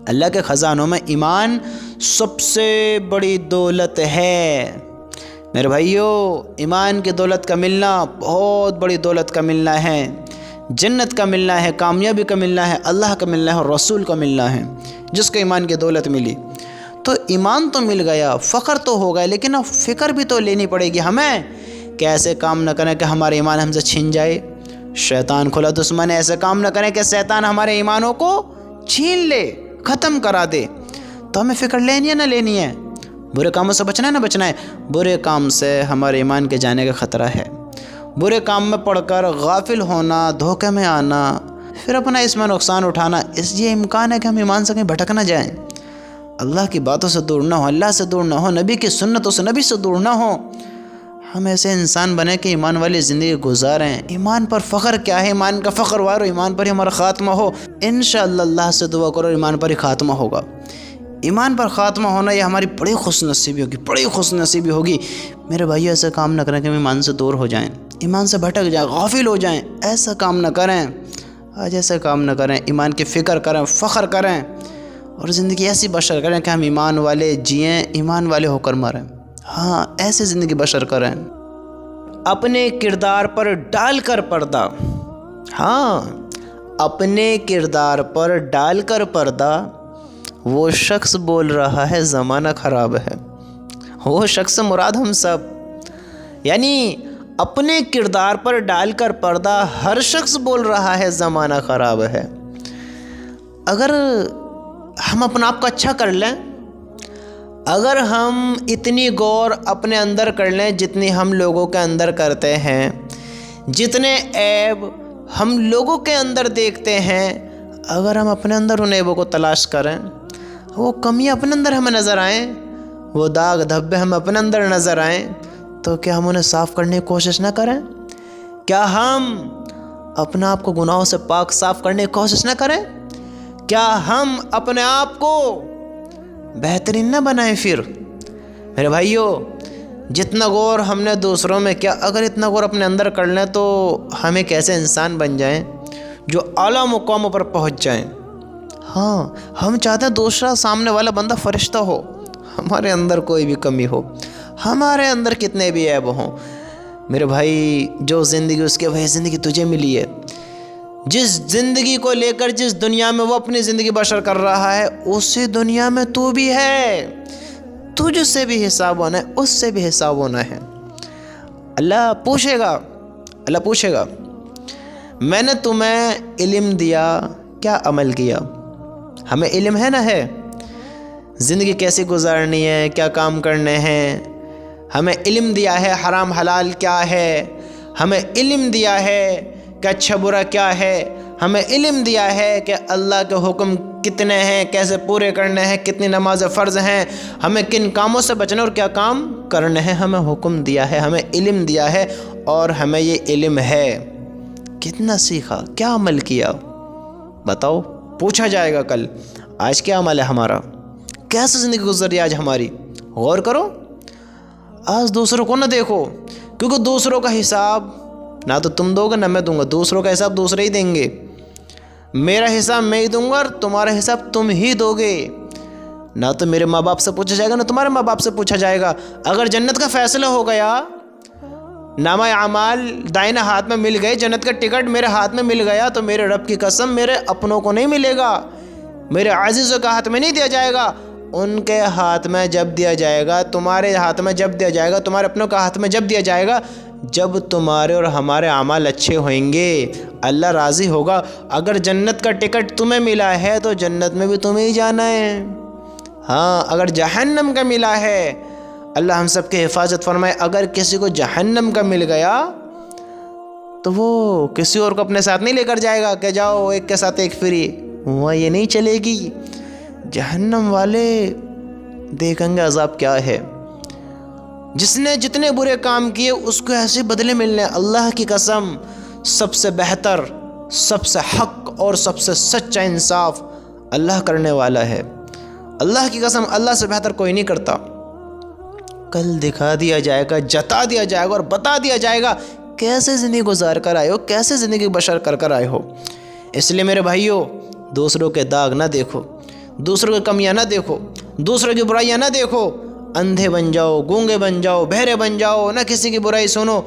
اللہ کے خزانوں میں ایمان سب سے بڑی دولت ہے میرے بھائیوں۔ ایمان کی دولت کا ملنا بہت بڑی دولت کا ملنا ہے، جنت کا ملنا ہے، کامیابی کا ملنا ہے، اللہ کا ملنا ہے اور رسول کا ملنا ہے، جس کو ایمان کی دولت ملی۔ تو ایمان تو مل گیا، فخر تو ہو گیا، لیکن اب فکر بھی تو لینی پڑے گی ہمیں کہ ایسے کام نہ کریں کہ ہمارا ایمان ہم سے چھین جائے۔ شیطان کھلا دشمن ہے، ایسے کام نہ کریں کہ شیطان ہمارے ایمانوں کو چھین لے، ختم کرا دے۔ تو ہمیں فکر لینی ہے نہ لینی ہے؟ برے کاموں سے بچنا ہے نہ بچنا ہے؟ برے کام سے ہمارے ایمان کے جانے کا خطرہ ہے۔ برے کام میں پڑھ کر غافل ہونا، دھوکے میں آنا، پھر اپنا اس میں نقصان اٹھانا، اس یہ امکان ہے کہ ہم ایمان سے کہیں بھٹک نہ جائیں، اللہ کی باتوں سے دور نہ ہو، اللہ سے دور نہ ہو، نبی کی سنتوں سے، نبی سے دور نہ ہو۔ ہم ایسے انسان بنے کہ ایمان والی زندگی گزاریں۔ ایمان پر فخر کیا ہے؟ ایمان کا فخر وارو، ایمان پر ہی ہمارا خاتمہ ہو۔ انشاءاللہ اللہ سے دعا کرو ایمان پر ہی خاتمہ ہوگا۔ ایمان پر خاتمہ ہونا یہ ہماری بڑی خوش نصیبی ہوگی، بڑی خوش نصیبی ہوگی۔ میرے بھائی ایسا کام نہ کریں کہ ہم ایمان سے دور ہو جائیں، ایمان سے بھٹک جائیں، غافل ہو جائیں۔ ایسا کام نہ کریں، آج ایسا کام نہ کریں، ایمان کی فکر کریں، فخر کریں، اور زندگی ایسی بشر کریں کہ ہم ایمان والے جئیں، ایمان والے ہو کر مریں۔ ہاں، ایسے زندگی بشر کریں۔ اپنے کردار پر ڈال کر پردہ، ہاں، اپنے کردار پر ڈال کر پردہ، وہ شخص بول رہا ہے زمانہ خراب ہے۔ وہ شخص مراد ہم سب، یعنی اپنے کردار پر ڈال کر پردہ ہر شخص بول رہا ہے زمانہ خراب ہے۔ اگر ہم اپنا آپ کو اچھا کر لیں، اگر ہم اتنی غور اپنے اندر کر لیں جتنی ہم لوگوں کے اندر کرتے ہیں، جتنے عیب ہم لوگوں کے اندر دیکھتے ہیں، اگر ہم اپنے اندر ان عیبوں کو تلاش کریں، وہ کمیاں اپنے اندر ہمیں نظر آئیں، وہ داغ دھبے ہم اپنے اندر نظر آئیں، تو کیا ہم انہیں صاف کرنے کی کوشش نہ کریں؟ کیا ہم اپنے آپ کو گناہوں سے پاک صاف کرنے کی کوشش نہ کریں؟ کیا ہم اپنے آپ کو بہترین نہ بنائیں؟ پھر میرے بھائیو، جتنا غور ہم نے دوسروں میں کیا، اگر اتنا غور اپنے اندر کر لیں تو ہم ایک ایسے انسان بن جائیں جو اعلیٰ مقاموں پر پہنچ جائیں۔ ہاں، ہم چاہتے ہیں دوسرا سامنے والا بندہ فرشتہ ہو، ہمارے اندر کوئی بھی کمی ہو، ہمارے اندر کتنے بھی عیب ہوں۔ میرے بھائی، جو زندگی اس کے وہی زندگی تجھے ملی ہے، جس زندگی کو لے کر جس دنیا میں وہ اپنی زندگی بشر کر رہا ہے، اسی دنیا میں تو بھی ہے، تجھ سے بھی حساب ہونا ہے، اس سے بھی حساب ہونا ہے۔ اللہ پوچھے گا میں نے تمہیں علم دیا، کیا عمل کیا؟ ہمیں علم ہے نہ ہے زندگی کیسے گزارنی ہے، کیا کام کرنے ہیں، ہمیں علم دیا ہے حرام حلال کیا ہے، ہمیں علم دیا ہے کہ اچھا برا کیا ہے، ہمیں علم دیا ہے کہ اللہ کے حکم کتنے ہیں، کیسے پورے کرنے ہیں، کتنی نماز فرض ہیں، ہمیں کن کاموں سے بچنا اور کیا کام کرنے ہیں، ہمیں حکم دیا ہے، ہمیں علم دیا ہے، اور ہمیں یہ علم ہے۔ کتنا سیکھا، کیا عمل کیا؟ بتاؤ، پوچھا جائے گا کل، آج کیا عمل ہے ہمارا، کیسے زندگی گزری آج ہماری؟ غور کرو، آج دوسروں کو نہ دیکھو، کیونکہ دوسروں کا حساب نہ تو تم دو گے نہ میں دوں گا، دوسروں کا حساب دوسرے ہی دیں گے، میرا حساب میں ہی دوں گا اور تمہارا حساب تم ہی دو گے۔ نہ تو میرے ماں باپ سے پوچھا جائے گا نہ تمہارے ماں باپ سے پوچھا جائے گا۔ اگر جنت کا فیصلہ ہو گیا، نامہ اعمال دائیں ہاتھ میں مل گئے، جنت کا ٹکٹ میرے ہاتھ میں مل گیا، تو میرے رب کی قسم میرے اپنوں کو نہیں ملے گا، میرے عزیزوں کے ہاتھ میں نہیں دیا جائے گا، ان کے ہاتھ میں جب دیا جائے گا، تمہارے ہاتھ میں جب دیا جائے گا، تمہارے اپنوں کا ہاتھ میں جب دیا جائے گا، جب تمہارے اور ہمارے اعمال اچھے ہوئیں گے، اللہ راضی ہوگا۔ اگر جنت کا ٹکٹ تمہیں ملا ہے تو جنت میں بھی تمہیں ہی جانا ہے، ہاں، اگر جہنم کا ملا ہے، اللہ ہم سب کی حفاظت فرمائے، اگر کسی کو جہنم کا مل گیا تو وہ کسی اور کو اپنے ساتھ نہیں لے کر جائے گا کہ جاؤ ایک کے ساتھ ایک فری، وہاں یہ نہیں چلے گی۔ جہنم والے دیکھیں گے عذاب کیا ہے، جس نے جتنے برے کام کیے اس کو ایسے بدلے ملنے۔ اللہ کی قسم، سب سے بہتر، سب سے حق اور سب سے سچا انصاف اللہ کرنے والا ہے۔ اللہ کی قسم، اللہ سے بہتر کوئی نہیں کرتا۔ کل دکھا دیا جائے گا، جتا دیا جائے گا اور بتا دیا جائے گا کیسے زندگی گزار کر آئے ہو، کیسے زندگی بشر کر آئے ہو۔ اس لیے میرے بھائیوں، دوسروں کے داغ نہ دیکھو، دوسروں کی کمیاں نہ دیکھو، دوسروں کی برائیاں نہ دیکھو، اندھے بن جاؤ، گونگے بن جاؤ، بہرے بن جاؤ، نہ کسی کی برائی سنو،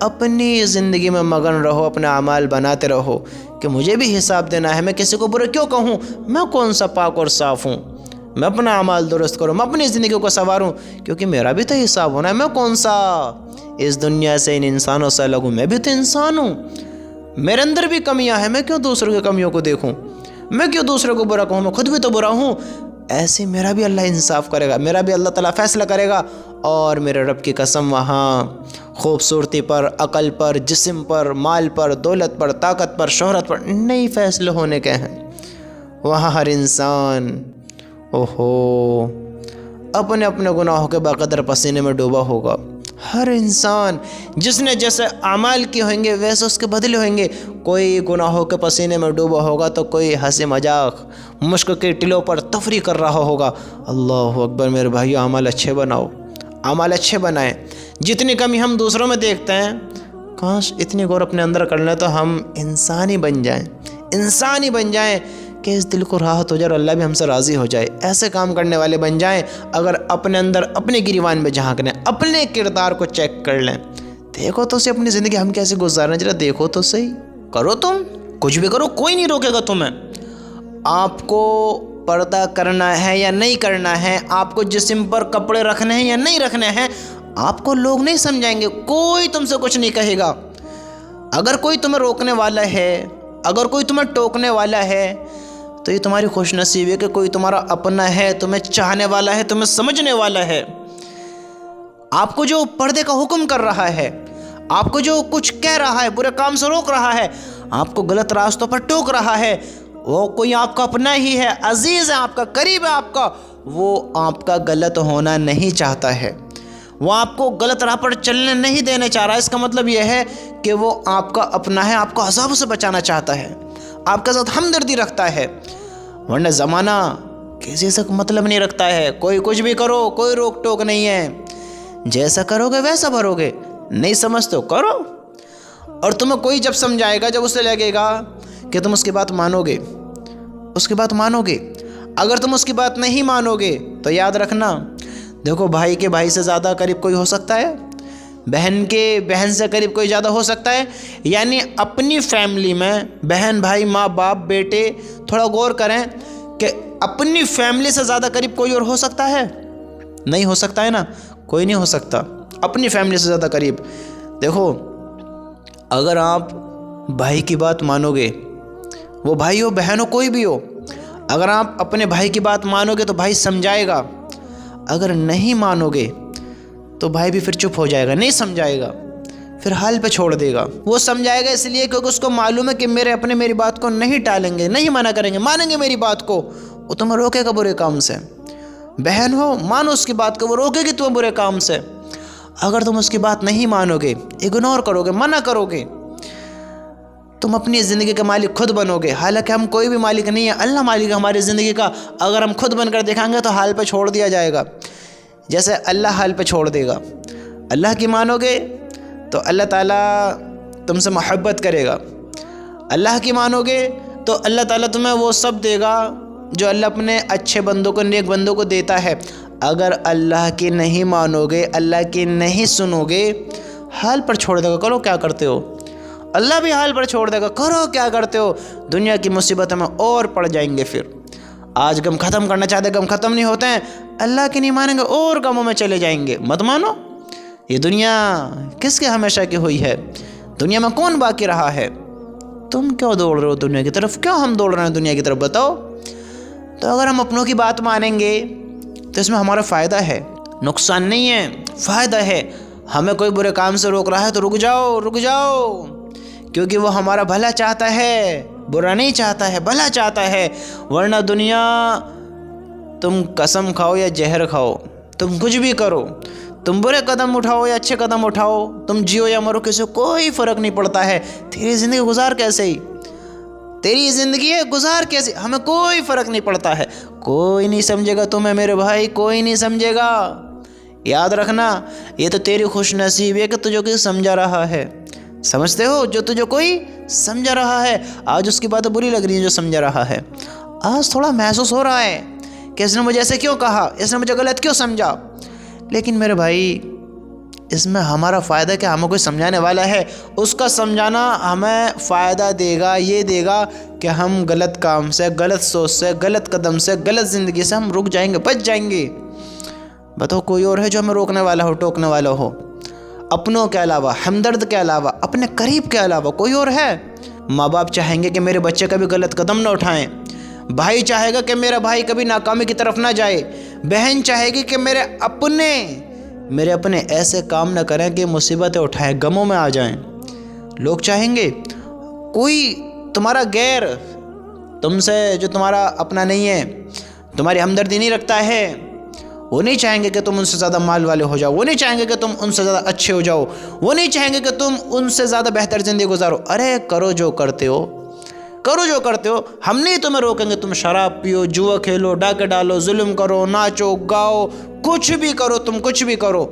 اپنی زندگی میں مگن رہو، اپنے اعمال بناتے رہو کہ مجھے بھی حساب دینا ہے، میں کسی کو برا کیوں کہوں، میں کون سا پاک اور صاف ہوں، میں اپنا اعمال درست کروں، میں اپنی زندگی کو سنواروں، کیونکہ میرا بھی تو حساب ہونا ہے۔ میں کون سا اس دنیا سے ان انسانوں سے الگ ہوں؟ میں بھی تو انسان ہوں، میرے اندر بھی کمیاں ہیں، میں کیوں دوسروں کی کمیوں کو دیکھوں؟ میں کیوں دوسروں کو برا کہوں؟ میں خود بھی تو برا ہوں۔ ایسے میرا بھی اللہ انصاف کرے گا، میرا بھی اللہ تعالیٰ فیصلہ کرے گا، اور میرے رب کی قسم وہاں خوبصورتی پر، عقل پر، جسم پر، مال پر، دولت پر، طاقت پر، شہرت پر نہیں فیصلے ہونے کے ہیں۔ وہاں ہر انسان اپنے اپنے گناہوں کے بقدر پسینے میں ڈوبا ہوگا۔ ہر انسان جس نے جیسے اعمال کیے ہوئیں گے ویسے اس کے بدلے ہوئیں گے۔ کوئی گناہوں کے پسینے میں ڈوبا ہوگا تو کوئی ہنسی مذاق مشق کے ٹلوں پر تفریح کر رہا ہوگا۔ اللہ اکبر میرے بھائیو، اعمال اچھے بناؤ، اعمال اچھے بنائیں۔ جتنی کمی ہم دوسروں میں دیکھتے ہیں، کاش اتنی غور اپنے اندر کر لیں تو ہم انسان ہی بن جائیں، انسان ہی بن جائیں کہ اس دل کو راحت ہو جائے اور اللہ بھی ہم سے راضی ہو جائے۔ ایسے کام کرنے والے بن جائیں۔ اگر اپنے اندر اپنے گریبان میں جھانک لیں، اپنے کردار کو چیک کر لیں، دیکھو تو صحیح اپنی زندگی ہم کیسے گزار رہے ہیں، ذرا دیکھو تو صحیح۔ کرو، تم کچھ بھی کرو، کوئی نہیں روکے گا تمہیں۔ آپ کو پردہ کرنا ہے یا نہیں کرنا ہے، آپ کو جسم پر کپڑے رکھنے ہیں یا نہیں رکھنے ہیں، آپ کو لوگ نہیں سمجھائیں گے، کوئی تم سے کچھ نہیں کہے گا۔ اگر کوئی تمہیں روکنے والا ہے، اگر کوئی تمہیں ٹوکنے والا ہے، تو یہ تمہاری خوش نصیبی ہے کہ کوئی تمہارا اپنا ہے، تمہیں چاہنے والا ہے، تمہیں سمجھنے والا ہے۔ آپ کو جو پردے کا حکم کر رہا ہے، آپ کو جو کچھ کہہ رہا ہے، برے کام سے روک رہا ہے، آپ کو غلط راستوں پر ٹوک رہا ہے، وہ کوئی آپ کا اپنا ہی ہے، عزیز ہے آپ کا، قریب ہے آپ کا، وہ آپ کا غلط ہونا نہیں چاہتا ہے، وہ آپ کو غلط راہ پر چلنے نہیں دینا چاہ رہا ہے۔ اس کا مطلب یہ ہے کہ وہ آپ کا اپنا ہے، آپ کو عذابوں سے بچانا چاہتا ہے، آپ کے ساتھ ہمدردی رکھتا ہے۔ ورنہ زمانہ کسی سے مطلب نہیں رکھتا ہے، کوئی کچھ بھی کرو، کوئی روک ٹوک نہیں ہے، جیسا کرو گے ویسا بھرو گے، نہیں سمجھتے ہو کرو۔ اور تمہیں کوئی جب سمجھائے گا، جب اسے لگے گا کہ تم اس کی بات مانو گے، اس کی بات مانو گے۔ اگر تم اس کی بات نہیں مانو گے تو یاد رکھنا، دیکھو بھائی کے بھائی سے زیادہ قریب کوئی ہو سکتا ہے، بہن کے بہن سے قریب کوئی زیادہ ہو سکتا ہے؟ یعنی اپنی فیملی میں بہن بھائی ماں باپ بیٹے، تھوڑا غور کریں کہ اپنی فیملی سے زیادہ قریب کوئی اور ہو سکتا ہے؟ نہیں ہو سکتا ہے نا، کوئی نہیں ہو سکتا اپنی فیملی سے زیادہ قریب۔ دیکھو اگر آپ بھائی کی بات مانو گے، وہ بھائی ہو بہن ہو کوئی بھی ہو، اگر آپ اپنے بھائی کی بات مانو گے تو بھائی سمجھائے گا، اگر نہیں مانو گے تو بھائی بھی پھر چپ ہو جائے گا، نہیں سمجھائے گا، پھر حال پہ چھوڑ دے گا۔ وہ سمجھائے گا اس لیے کیونکہ اس کو معلوم ہے کہ میرے اپنے میری بات کو نہیں ٹالیں گے، نہیں منع کریں گے، مانیں گے میری بات کو، وہ تمہیں روکے گا برے کام سے۔ بہن ہو مانو اس کی بات کو، وہ روکے گی تمہیں برے کام سے۔ اگر تم اس کی بات نہیں مانو گے، اگنور کرو گے، منع کرو گے، تم اپنی زندگی کا مالک خود بنو گے۔ حالانکہ ہم کوئی بھی مالک نہیں ہے، اللہ مالک ہے ہماری زندگی کا۔ اگر ہم خود بن کر دکھائیں گے تو حال پہ چھوڑ دیا جائے گا، جیسے اللہ حال پہ چھوڑ دے گا۔ اللہ کی مانو گے تو اللہ تعالیٰ تم سے محبت کرے گا، اللہ کی مانو گے تو اللہ تعالیٰ تمہیں وہ سب دے گا جو اللہ اپنے اچھے بندوں کو، نیک بندوں کو دیتا ہے۔ اگر اللہ کی نہیں مانو گے، اللہ کی نہیں سنو گے، حال پر چھوڑ دے گا، کرو کیا کرتے ہو، اللہ بھی حال پر چھوڑ دے گا، کرو کیا کرتے ہو، دنیا کی مصیبتوں میں اور پڑ جائیں گے۔ پھر آج غم ختم کرنا چاہتے، غم ختم نہیں ہوتے ہیں، اللہ کی نہیں مانیں گے اور غموں میں چلے جائیں گے۔ مت مانو، یہ دنیا کس کے ہمیشہ کی ہوئی ہے، دنیا میں کون باقی رہا ہے؟ تم کیوں دوڑ رہے ہو دنیا کی طرف، کیوں ہم دوڑ رہے ہیں دنیا کی طرف، بتاؤ؟ تو اگر ہم اپنوں کی بات مانیں گے تو اس میں ہمارا فائدہ ہے، نقصان نہیں ہے، فائدہ ہے۔ ہمیں کوئی برے کام سے روک رہا ہے تو رک جاؤ، رک جاؤ، کیونکہ وہ ہمارا بھلا چاہتا ہے، برا نہیں چاہتا ہے، بھلا چاہتا ہے۔ ورنہ دنیا تم قسم کھاؤ یا زہر کھاؤ، تم کچھ بھی کرو، تم برے قدم اٹھاؤ یا اچھے قدم اٹھاؤ، تم جیو یا مرو، کسی کو کوئی فرق نہیں پڑتا ہے۔ تیری زندگی گزار کیسے ہی، تیری زندگی ہے گزار کیسے، ہمیں کوئی فرق نہیں پڑتا ہے، کوئی نہیں سمجھے گا تمہیں میرے بھائی، کوئی نہیں سمجھے گا۔ یاد رکھنا، یہ تو تیری خوش نصیبی ہے کہ تجھے کوئی سمجھا رہا ہے، سمجھتے ہو، جو تجھے کوئی سمجھا رہا ہے۔ آج اس کی باتیں بری لگ رہی ہیں جو سمجھا رہا ہے، آج تھوڑا محسوس ہو رہا ہے کہ اس نے مجھے ایسے کیوں کہا، اس نے مجھے غلط کیوں سمجھا۔ لیکن میرے بھائی اس میں ہمارا فائدہ کیا؟ ہمیں کوئی سمجھانے والا ہے، اس کا سمجھانا ہمیں فائدہ دے گا، یہ دے گا کہ ہم غلط کام سے، غلط سوچ سے، غلط قدم سے، غلط زندگی سے ہم رک جائیں گے، بچ جائیں گے۔ بتاؤ کوئی اور ہے جو ہمیں روکنے والا ہو، ٹوکنے والا ہو؟ اپنوں کے علاوہ، ہمدرد کے علاوہ، اپنے قریب کے علاوہ کوئی اور ہے؟ ماں باپ چاہیں گے کہ میرے بچے کبھی غلط قدم نہ اٹھائیں، بھائی چاہے گا کہ میرا بھائی کبھی ناکامی کی طرف نہ جائے، بہن چاہے گی کہ میرے اپنے ایسے کام نہ کریں کہ مصیبتیں اٹھائیں، غموں میں آ جائیں۔ لوگ چاہیں گے کوئی تمہارا غیر، تم سے جو تمہارا اپنا نہیں ہے، تمہاری ہمدردی نہیں رکھتا ہے، وہ نہیں چاہیں گے کہ تم ان سے زیادہ مال والے ہو جاؤ، وہ نہیں چاہیں گے کہ تم ان سے زیادہ اچھے ہو جاؤ، وہ نہیں چاہیں گے کہ تم ان سے زیادہ بہتر زندگی گزارو۔ ارے کرو جو کرتے ہو، کرو جو کرتے ہو، ہم نہیں تمہیں روکیں گے۔ تم شراب پیو، جوا کھیلو، ڈاکے ڈالو، ظلم کرو، ناچو گاؤ، کچھ بھی کرو، تم کچھ بھی کرو،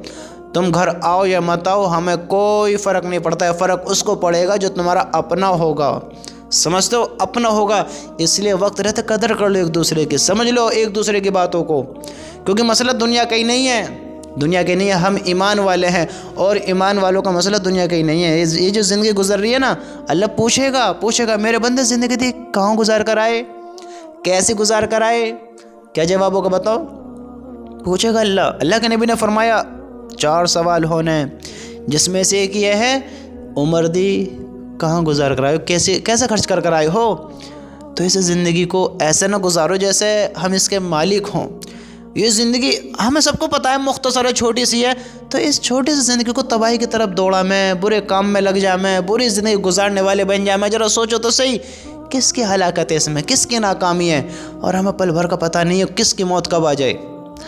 تم گھر آؤ یا مت آؤ، ہمیں کوئی فرق نہیں پڑتا ہے۔ فرق اس کو پڑے گا جو تمہارا اپنا ہوگا، سمجھتے ہو؟ اپنا ہوگا۔ اس لیے وقت رہتے قدر کر لو ایک دوسرے کی، سمجھ لو ایک دوسرے کی باتوں کو، کیونکہ مسئلہ دنیا کا ہی نہیں ہے، دنیا کے نہیں ہے، ہم ایمان والے ہیں، اور ایمان والوں کا مسئلہ دنیا کا ہی نہیں ہے۔ یہ جو زندگی گزر رہی ہے نا، اللہ پوچھے گا میرے بندے زندگی تھی کہاں گزار کر آئے، کیسے گزار کر آئے؟ کیا جواب ہوگا بتاؤ؟ پوچھے گا اللہ کے نبی نے فرمایا 4 سوال ہونے، جس میں سے ایک یہ ہے عمر دی کہاں گزار کر آئے ہو، کیسے خرچ کر آئے ہو؟ تو اس زندگی کو ایسے نہ گزارو جیسے ہم اس کے مالک ہوں۔ یہ زندگی ہمیں سب کو پتہ ہے مختصر ہے، چھوٹی سی ہے، تو اس چھوٹی سی زندگی کو تباہی کی طرف دوڑا میں، برے کام میں لگ جا میں، بری زندگی گزارنے والے بن جا میں۔ ذرا سوچو تو صحیح، کس کی ہلاکت ہے اس میں، کس کی ناکامی ہے؟ اور ہمیں پل بھر کا پتہ نہیں ہے کس کی موت کب آ جائے،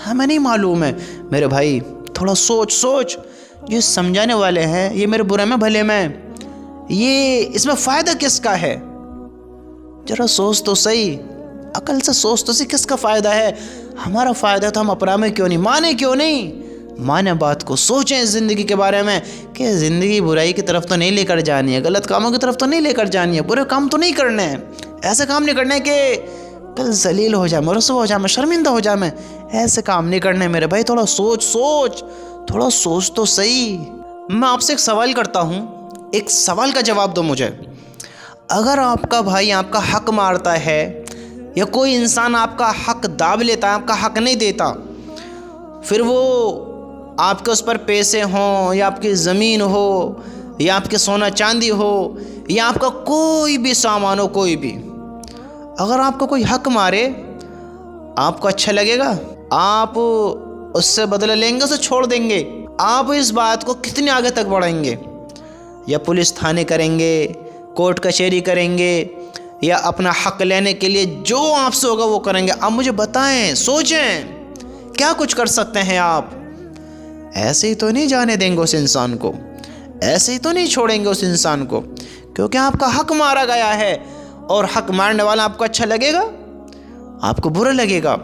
ہمیں نہیں معلوم ہے۔ میرے بھائی تھوڑا سوچ، یہ سمجھانے والے ہیں، یہ میرے برے میں بھلے میں، یہ اس میں فائدہ کس کا ہے؟ ذرا سوچ تو صحیح، عقل سے سوچ تو صحیح، کس کا فائدہ ہے؟ ہمارا فائدہ ہے تو ہم اپنا میں کیوں نہیں مانے بات کو، سوچیں زندگی کے بارے میں کہ زندگی برائی کی طرف تو نہیں لے کر جانی ہے، غلط کاموں کی طرف تو نہیں لے کر جانی ہے، برے کام تو نہیں کرنے ہیں، ایسے کام نہیں کرنے کہ کل ذلیل ہو جائے، رسوا ہو جائے، شرمندہ ہو جائے، ایسے کام نہیں کرنے میرے بھائی۔ تھوڑا سوچ تو صحیح۔ میں آپ سے ایک سوال کرتا ہوں، ایک سوال کا جواب دو مجھے۔ اگر آپ کا بھائی آپ کا حق مارتا ہے، یا کوئی انسان آپ کا حق داب لیتا ہے، آپ کا حق نہیں دیتا، پھر وہ آپ کے اس پر پیسے ہوں، یا آپ کی زمین ہو، یا آپ کے سونا چاندی ہو، یا آپ کا کوئی بھی سامان ہو، کوئی بھی، اگر آپ کو کوئی حق مارے، آپ کو اچھا لگے گا؟ آپ اس سے بدلہ لیں گے، اسے چھوڑ دیں گے؟ آپ اس بات کو کتنے آگے تک بڑھائیں گے؟ یا پولیس تھانے کریں گے، کورٹ کچہری کریں گے، یا اپنا حق لینے کے لیے جو آپ سے ہوگا وہ کریں گے؟ آپ مجھے بتائیں، سوچیں، کیا کچھ کر سکتے ہیں آپ؟ ایسے ہی تو نہیں جانے دیں گے اس انسان کو، ایسے ہی تو نہیں چھوڑیں گے اس انسان کو، کیونکہ آپ کا حق مارا گیا ہے، اور حق مارنے والا آپ کو اچھا لگے گا؟ آپ کو برا لگے گا،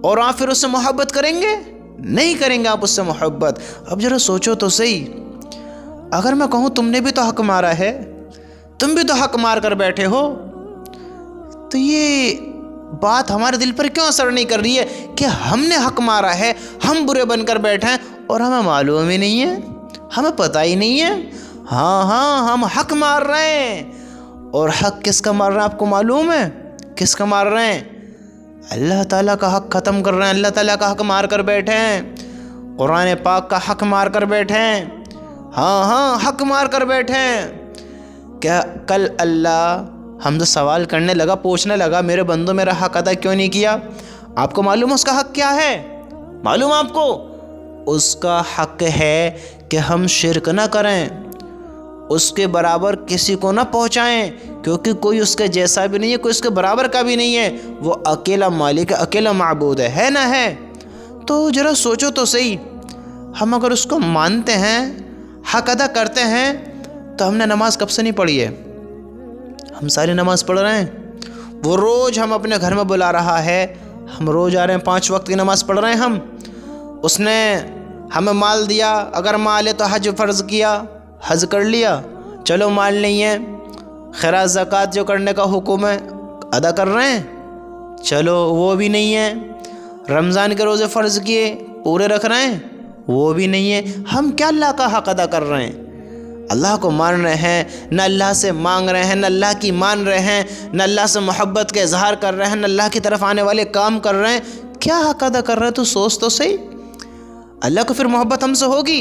اور آپ پھر اس سے محبت کریں گے؟ نہیں کریں گے آپ اس سے محبت۔ اب ذرا سوچو تو صحیح، اگر میں کہوں تم نے بھی تو حق مارا ہے، تم بھی تو حق مار کر بیٹھے ہو، تو یہ بات ہمارے دل پر کیوں اثر نہیں کر رہی ہے کہ ہم نے حق مارا ہے، ہم برے بن کر بیٹھے ہیں، اور ہمیں معلوم ہی نہیں ہے، ہمیں پتہ ہی نہیں ہے؟ ہاں ہم حق مار رہے ہیں، اور حق کس کا مار رہے ہیں آپ کو معلوم ہے؟ کس کا مار رہے ہیں؟ اللہ تعالیٰ کا حق ختم کر رہے ہیں، اللہ تعالیٰ کا حق مار کر بیٹھے ہیں، قرآن پاک کا حق مار کر بیٹھے ہیں، ہاں حق مار کر بیٹھے ہیں۔ کیا کل اللہ ہم سے سوال کرنے لگا، پوچھنے لگا میرے بندو میرا حق ادا کیوں نہیں کیا؟ آپ کو معلوم ہے اس کا حق کیا ہے؟ معلوم آپ کو؟ اس کا حق ہے کہ ہم شرک نہ کریں، اس کے برابر کسی کو نہ پہنچائیں، کیونکہ کوئی اس کے جیسا بھی نہیں ہے، کوئی اس کے برابر کا بھی نہیں ہے، وہ اکیلا مالک ہے، اکیلا معبود ہے نا ہے؟ تو ذرا سوچو تو صحیح، ہم اگر اس کو مانتے ہیں، حق ادا کرتے ہیں، تو ہم نے نماز کب سے نہیں پڑھی ہے؟ ہم ساری نماز پڑھ رہے ہیں، وہ روز ہم اپنے گھر میں بلا رہا ہے، ہم روز آ رہے ہیں، 5 وقت کی نماز پڑھ رہے ہیں ہم۔ اس نے ہمیں مال دیا، اگر مال ہے تو حج فرض کیا، حج کر لیا، چلو مال نہیں ہے، خیرات زکوٰۃ جو کرنے کا حکم ہے ادا کر رہے ہیں، چلو وہ بھی نہیں ہے، رمضان کے روزے فرض کیے پورے رکھ رہے ہیں، وہ بھی نہیں ہے، ہم کیا اللہ کا حق ادا کر رہے ہیں؟ اللہ کو مان رہے ہیں، نہ اللہ سے مانگ رہے ہیں، نہ اللہ کی مان رہے ہیں، نہ اللہ سے محبت کا اظہار کر رہے ہیں، نہ اللہ کی طرف آنے والے کام کر رہے ہیں، کیا حق ادا کر رہے ہیں؟ تو سوچ تو صحیح، اللہ کو پھر محبت ہم سے ہوگی؟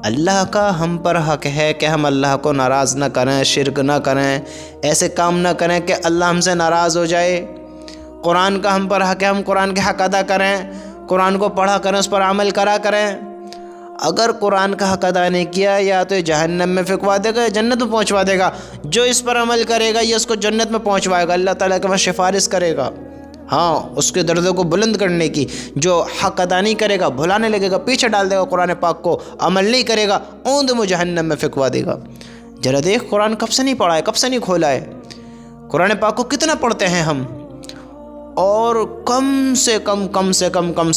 اللہ کا ہم پر حق ہے کہ ہم اللہ کو ناراض نہ کریں، شرک نہ کریں، ایسے کام نہ کریں کہ اللہ ہم سے ناراض ہو جائے۔ قرآن کا ہم پر حق ہے، ہم قرآن کے حق ادا کریں، قرآن کو پڑھا کریں، اس پر عمل کرا کریں۔ اگر قرآن کا حق ادا نہیں کیا، یا تو یہ جہنم میں پھینکوا دے گا یا جنت میں پہنچوا دے گا۔ جو اس پر عمل کرے گا یہ اس کو جنت میں پہنچوائے گا، اللہ تعالیٰ کے پاس سفارش کرے گا، ہاں، اس کے درجے کو بلند کرنے کی۔ جو حق ادا نہیں کرے گا، بھلانے لگے گا، پیچھے ڈال دے گا قرآن پاک کو، عمل نہیں کرے گا، اوندھ میں جہنم میں پھینکوا دے گا۔ ذرا دیکھ، قرآن کب سے نہیں پڑھا ہے، کب سے نہیں کھولا ہے؟ قرآن پاک کو کتنا پڑھتے ہیں ہم؟ اور کم سے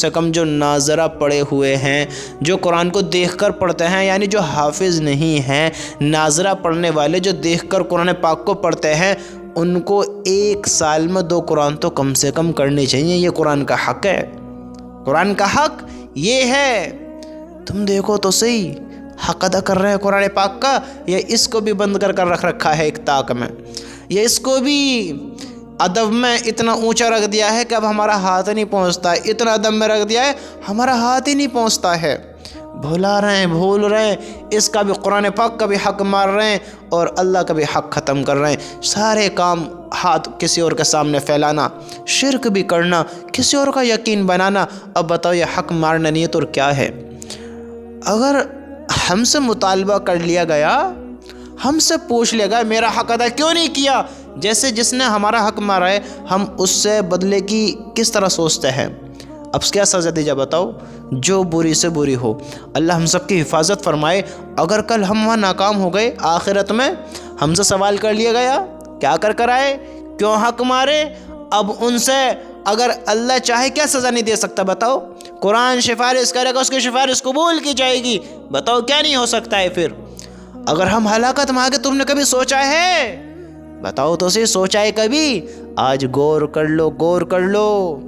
کم جو ناظرہ پڑھے ہوئے ہیں، جو قرآن کو دیکھ کر پڑھتے ہیں، یعنی جو حافظ نہیں ہیں، ناظرہ پڑھنے والے جو دیکھ کر قرآن پاک کو پڑھتے ہیں، ان کو ایک سال میں 2 قرآن تو کم سے کم کرنی چاہیے۔ یہ قرآن کا حق ہے، قرآن کا حق یہ ہے۔ تم دیکھو تو صحیح، حق ادا کر رہے ہیں قرآن پاک کا، یا اس کو بھی بند کر رکھ رکھا ہے ایک طاق میں، یا اس کو بھی ادب میں اتنا اونچا رکھ دیا ہے کہ اب ہمارا ہاتھ نہیں پہنچتا ہے، اتنا ادب میں رکھ دیا ہے ہمارا ہاتھ ہی نہیں پہنچتا ہے۔ بھولا رہے ہیں، بھول رہے ہیں، اس کا بھی قرآن پاک کا بھی حق مار رہے ہیں اور اللہ کا بھی حق ختم کر رہے ہیں۔ سارے کام ہاتھ کسی اور کے سامنے پھیلانا، شرک بھی کرنا، کسی اور کا یقین بنانا۔ اب بتاؤ، یہ حق مارنا نہیں ہے تو کیا ہے؟ اگر ہم سے مطالبہ کر لیا گیا، ہم سے پوچھ لیا گیا میرا حق ادا کیوں نہیں کیا، جیسے جس نے ہمارا حق مارا ہے، ہم اس سے بدلے کی کس طرح سوچتے ہیں؟ اب کیا سزا دی جائے بتاؤ؟ جو بری سے بری ہو۔ اللہ ہم سب کی حفاظت فرمائے۔ اگر کل ہم وہاں ناکام ہو گئے، آخرت میں ہم سے سوال کر لیا گیا، کیا کر آئے، کیوں حق مارے؟ اب ان سے اگر اللہ چاہے کیا سزا نہیں دے سکتا بتاؤ؟ قرآن سفارش کرے گا، اس کی سفارش قبول کی جائے گی، بتاؤ کیا نہیں ہو سکتا ہے پھر؟ اگر ہم ہلاکت میں آگے، تم نے کبھی سوچا ہے؟ بتاؤ تو صحیح، سوچا ہے کبھی؟ آج غور کر لو،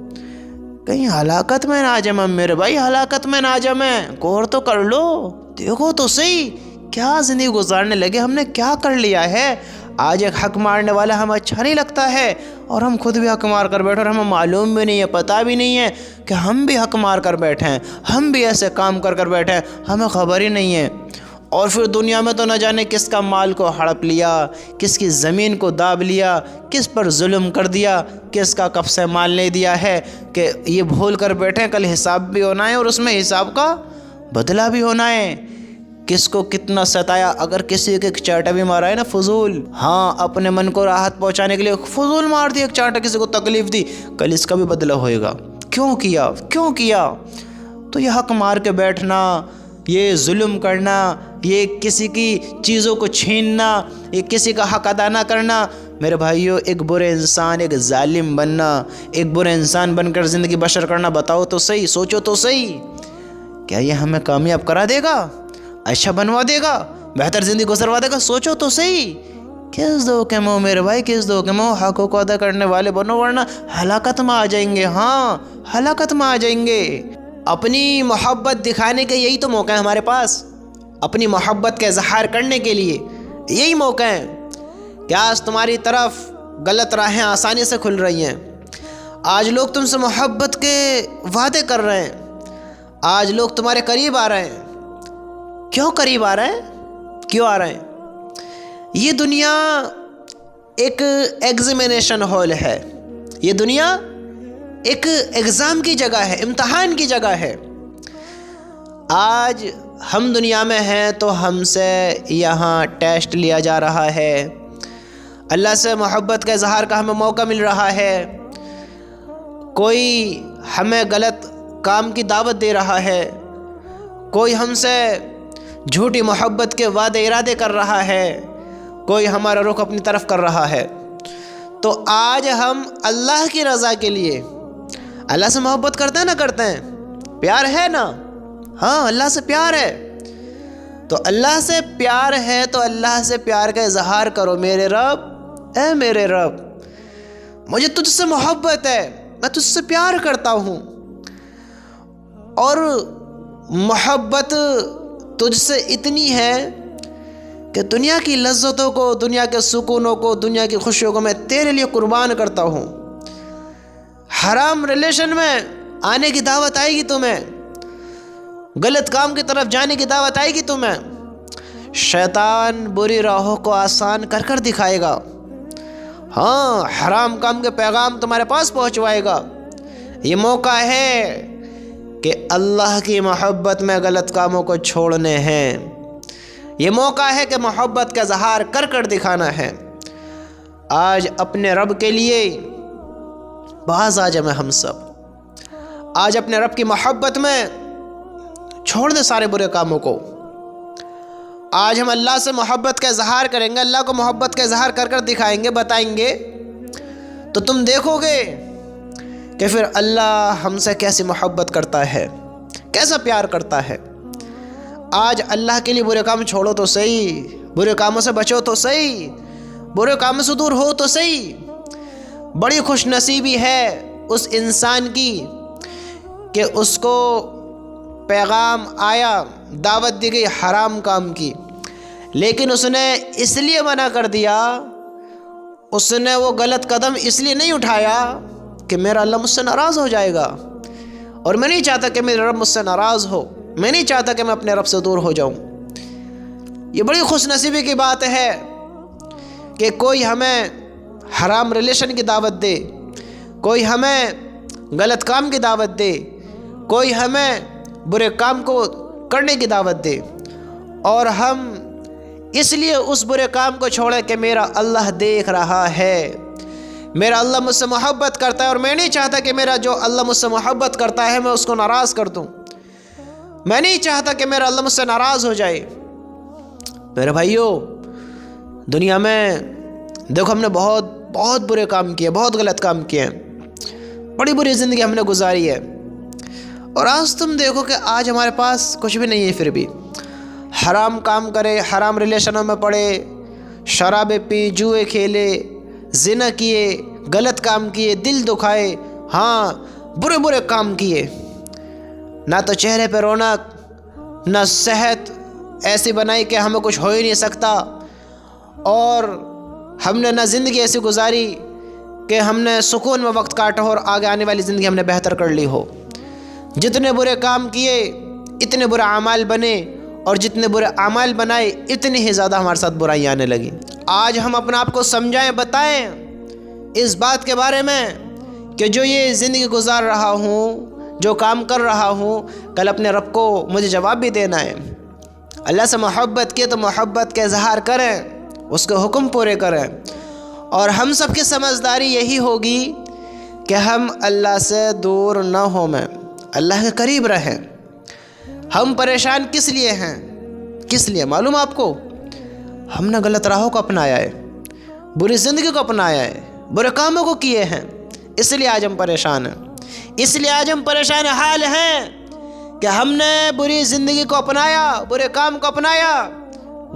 کہیں ہلاکت میں نہ جمیں میرے بھائی، ہلاکت میں نہ جمیں، غور تو کر لو، دیکھو تو صحیح کیا زندگی گزارنے لگے، ہم نے کیا کر لیا ہے؟ آج ایک حق مارنے والا ہمیں اچھا نہیں لگتا ہے، اور ہم خود بھی حق مار کر بیٹھے، اور ہمیں معلوم بھی نہیں ہے، پتہ بھی نہیں ہے کہ ہم بھی حق مار کر بیٹھے ہیں، ہم بھی ایسے کام کر بیٹھے ہیں، ہمیں خبر ہی نہیں ہے۔ اور پھر دنیا میں تو نہ جانے کس کا مال کو ہڑپ لیا، کس کی زمین کو داب لیا، کس پر ظلم کر دیا، کس کا کب سے مال نہیں دیا ہے کہ یہ بھول کر بیٹھے، کل حساب بھی ہونا ہے اور اس میں حساب کا بدلہ بھی ہونا ہے۔ کس کو کتنا ستایا، اگر کسی کو ایک چاٹا بھی مارا ہے نا فضول، ہاں، اپنے من کو راحت پہنچانے کے لیے فضول مار دی ایک چاٹا، کسی کو تکلیف دی، کل اس کا بھی بدلہ ہوئے گا۔ کیوں کیا؟ تو یہ حق مار کے بیٹھنا، یہ ظلم کرنا، یہ کسی کی چیزوں کو چھیننا، یہ کسی کا حق ادا نہ کرنا، میرے بھائیو، ایک برے انسان، ایک ظالم بننا، ایک برے انسان بن کر زندگی بسر کرنا، بتاؤ تو صحیح، سوچو تو صحیح، کیا یہ ہمیں کامیاب کرا دے گا، اچھا بنوا دے گا، بہتر زندگی گزروا دے گا؟ سوچو تو صحیح۔ کس دھوکے میں ہو میرے بھائی، کس دھوکے میں ہو؟ حقوں کو ادا کرنے والے بنو، ورنہ ہلاکت میں آ جائیں گے، ہاں، ہلاکت میں آ جائیں گے۔ اپنی محبت دکھانے کے یہی تو موقع ہے ہمارے پاس، اپنی محبت کا اظہار کرنے کے لیے یہی موقع ہے۔ کیا آج تمہاری طرف غلط راہیں آسانی سے کھل رہی ہیں؟ آج لوگ تم سے محبت کے وعدے کر رہے ہیں، آج لوگ تمہارے قریب آ رہے ہیں۔ کیوں قریب آ رہے ہیں؟ کیوں آ رہے ہیں؟ یہ دنیا ایک ایگزامینیشن ہال ہے، یہ دنیا ایک ایگزام کی جگہ ہے، امتحان کی جگہ ہے۔ آج ہم دنیا میں ہیں تو ہم سے یہاں ٹیسٹ لیا جا رہا ہے، اللہ سے محبت کا اظہار کا ہمیں موقع مل رہا ہے، کوئی ہمیں غلط کام کی دعوت دے رہا ہے، کوئی ہم سے جھوٹی محبت کے وعدے ارادے کر رہا ہے، کوئی ہمارا رخ اپنی طرف کر رہا ہے۔ تو آج ہم اللہ کی رضا کے لیے، اللہ سے محبت کرتے ہیں نہ کرتے ہیں؟ پیار ہے نا؟ ہاں، اللہ سے پیار ہے، تو اللہ سے پیار ہے تو اللہ سے پیار کا اظہار کرو۔ میرے رب، اے میرے رب، مجھے تجھ سے محبت ہے، میں تجھ سے پیار کرتا ہوں، اور محبت تجھ سے اتنی ہے کہ دنیا کی لذتوں کو، دنیا کے سکونوں کو، دنیا کی خوشیوں کو میں تیرے لیے قربان کرتا ہوں۔ حرام ریلیشن میں آنے کی دعوت آئے گی تمہیں، غلط کام کی طرف جانے کی دعوت آئے گی تمہیں، شیطان بری راہوں کو آسان کر کر دکھائے گا، ہاں حرام کام کے پیغام تمہارے پاس پہنچوائے گا۔ یہ موقع ہے کہ اللہ کی محبت میں غلط کاموں کو چھوڑنے ہیں، یہ موقع ہے کہ محبت کا اظہار کر کر دکھانا ہے۔ آج اپنے رب کے لیے باز آ جائیں ہم سب، آج اپنے رب کی محبت میں چھوڑ دیں سارے برے کاموں کو۔ آج ہم اللہ سے محبت کا اظہار کریں گے، اللہ کو محبت کا اظہار کر کر دکھائیں گے، بتائیں گے، تو تم دیکھو گے کہ پھر اللہ ہم سے کیسی محبت کرتا ہے، کیسا پیار کرتا ہے۔ آج اللہ کے لیے برے کام چھوڑو تو صحیح، برے کاموں سے بچو تو صحیح، برے کاموں سے دور ہو تو صحیح۔ بڑی خوش نصیبی ہے اس انسان کی کہ اس کو پیغام آیا، دعوت دی گئی حرام کام کی، لیکن اس نے اس لیے منع کر دیا، اس نے وہ غلط قدم اس لیے نہیں اٹھایا کہ میرا اللہ مجھ سے ناراض ہو جائے گا، اور میں نہیں چاہتا کہ میرا رب مجھ سے ناراض ہو، میں نہیں چاہتا کہ میں اپنے رب سے دور ہو جاؤں۔ یہ بڑی خوش نصیبی کی بات ہے کہ کوئی ہمیں حرام ریلیشن کی دعوت دے، کوئی ہمیں غلط کام کی دعوت دے، کوئی ہمیں برے کام کو کرنے کی دعوت دے، اور ہم اس لیے اس برے کام کو چھوڑے کہ میرا اللہ دیکھ رہا ہے، میرا اللہ مجھ سے محبت کرتا ہے، اور میں نہیں چاہتا کہ میرا جو اللہ مجھ سے محبت کرتا ہے میں اس کو ناراض کر دوں، میں نہیں چاہتا کہ میرا اللہ مجھ سے ناراض ہو جائے۔ میرے بھائیو، دنیا میں دیکھو ہم نے بہت برے کام کیے، بہت غلط کام کیے ہیں، بڑی بری زندگی ہم نے گزاری ہے، اور آج تم دیکھو کہ آج ہمارے پاس کچھ بھی نہیں ہے، پھر بھی حرام کام کرے، حرام ریلیشنوں میں پڑے، شرابیں پی، جوئے کھیلے، زنا کیے، غلط کام کیے، دل دکھائے، ہاں برے برے کام کیے، نہ تو چہرے پہ رونق، نہ صحت ایسی بنائی کہ ہمیں کچھ ہو ہی نہیں سکتا، اور ہم نے نہ زندگی ایسی گزاری کہ ہم نے سکون میں وقت کاٹا ہو اور آگے آنے والی زندگی ہم نے بہتر کر لی ہو۔ جتنے برے کام کیے اتنے برے اعمال بنے، اور جتنے برے اعمال بنائے اتنی ہی زیادہ ہمارے ساتھ برائیاں آنے لگیں۔ آج ہم اپنے آپ کو سمجھائیں، بتائیں اس بات کے بارے میں کہ جو یہ زندگی گزار رہا ہوں، جو کام کر رہا ہوں، کل اپنے رب کو مجھے جواب بھی دینا ہے۔ اللہ سے محبت کی تو محبت کا اظہار کریں، اس کے حکم پورے کریں، اور ہم سب کی سمجھداری یہی ہوگی کہ ہم اللہ سے دور نہ ہوں، میں اللہ کے قریب رہیں۔ ہم پریشان کس لیے ہیں؟ کس لیے معلوم آپ کو؟ ہم نے غلط راہوں کو اپنایا ہے، بری زندگی کو اپنایا ہے، برے کاموں کو کیے ہیں، اس لیے آج ہم پریشان ہیں، اس لیے آج ہم پریشان حال ہیں کہ ہم نے بری زندگی کو اپنایا، برے کام کو اپنایا،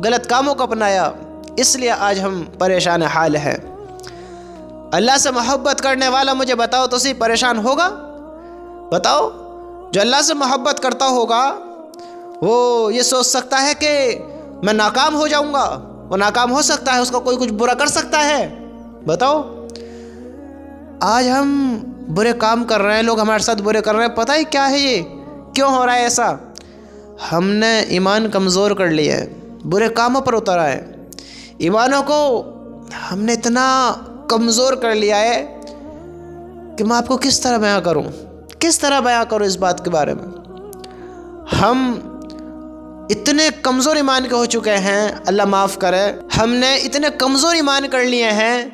غلط کاموں کو اپنایا، اس لیے آج ہم پریشان حال ہیں۔ اللہ سے محبت کرنے والا مجھے بتاؤ تو صحیح پریشان ہوگا؟ بتاؤ، جو اللہ سے محبت کرتا ہوگا وہ یہ سوچ سکتا ہے کہ میں ناکام ہو جاؤں گا؟ وہ ناکام ہو سکتا ہے؟ اس کا کوئی کچھ برا کر سکتا ہے؟ بتاؤ۔ آج ہم برے کام کر رہے ہیں، لوگ ہمارے ساتھ برے کر رہے ہیں، پتہ ہی کیا ہے یہ؟ کیوں ہو رہا ہے ایسا؟ ہم نے ایمان کمزور کر لیا ہے، برے کاموں پر اترا ہے، ایمانوں کو ہم نے اتنا کمزور کر لیا ہے کہ میں آپ کو کس طرح بیان کروں، کس طرح بیان کروں اس بات کے بارے میں۔ ہم اتنے کمزور ایمان کے ہو چکے ہیں، اللہ معاف کرے، ہم نے اتنے کمزور ایمان کر لیے ہیں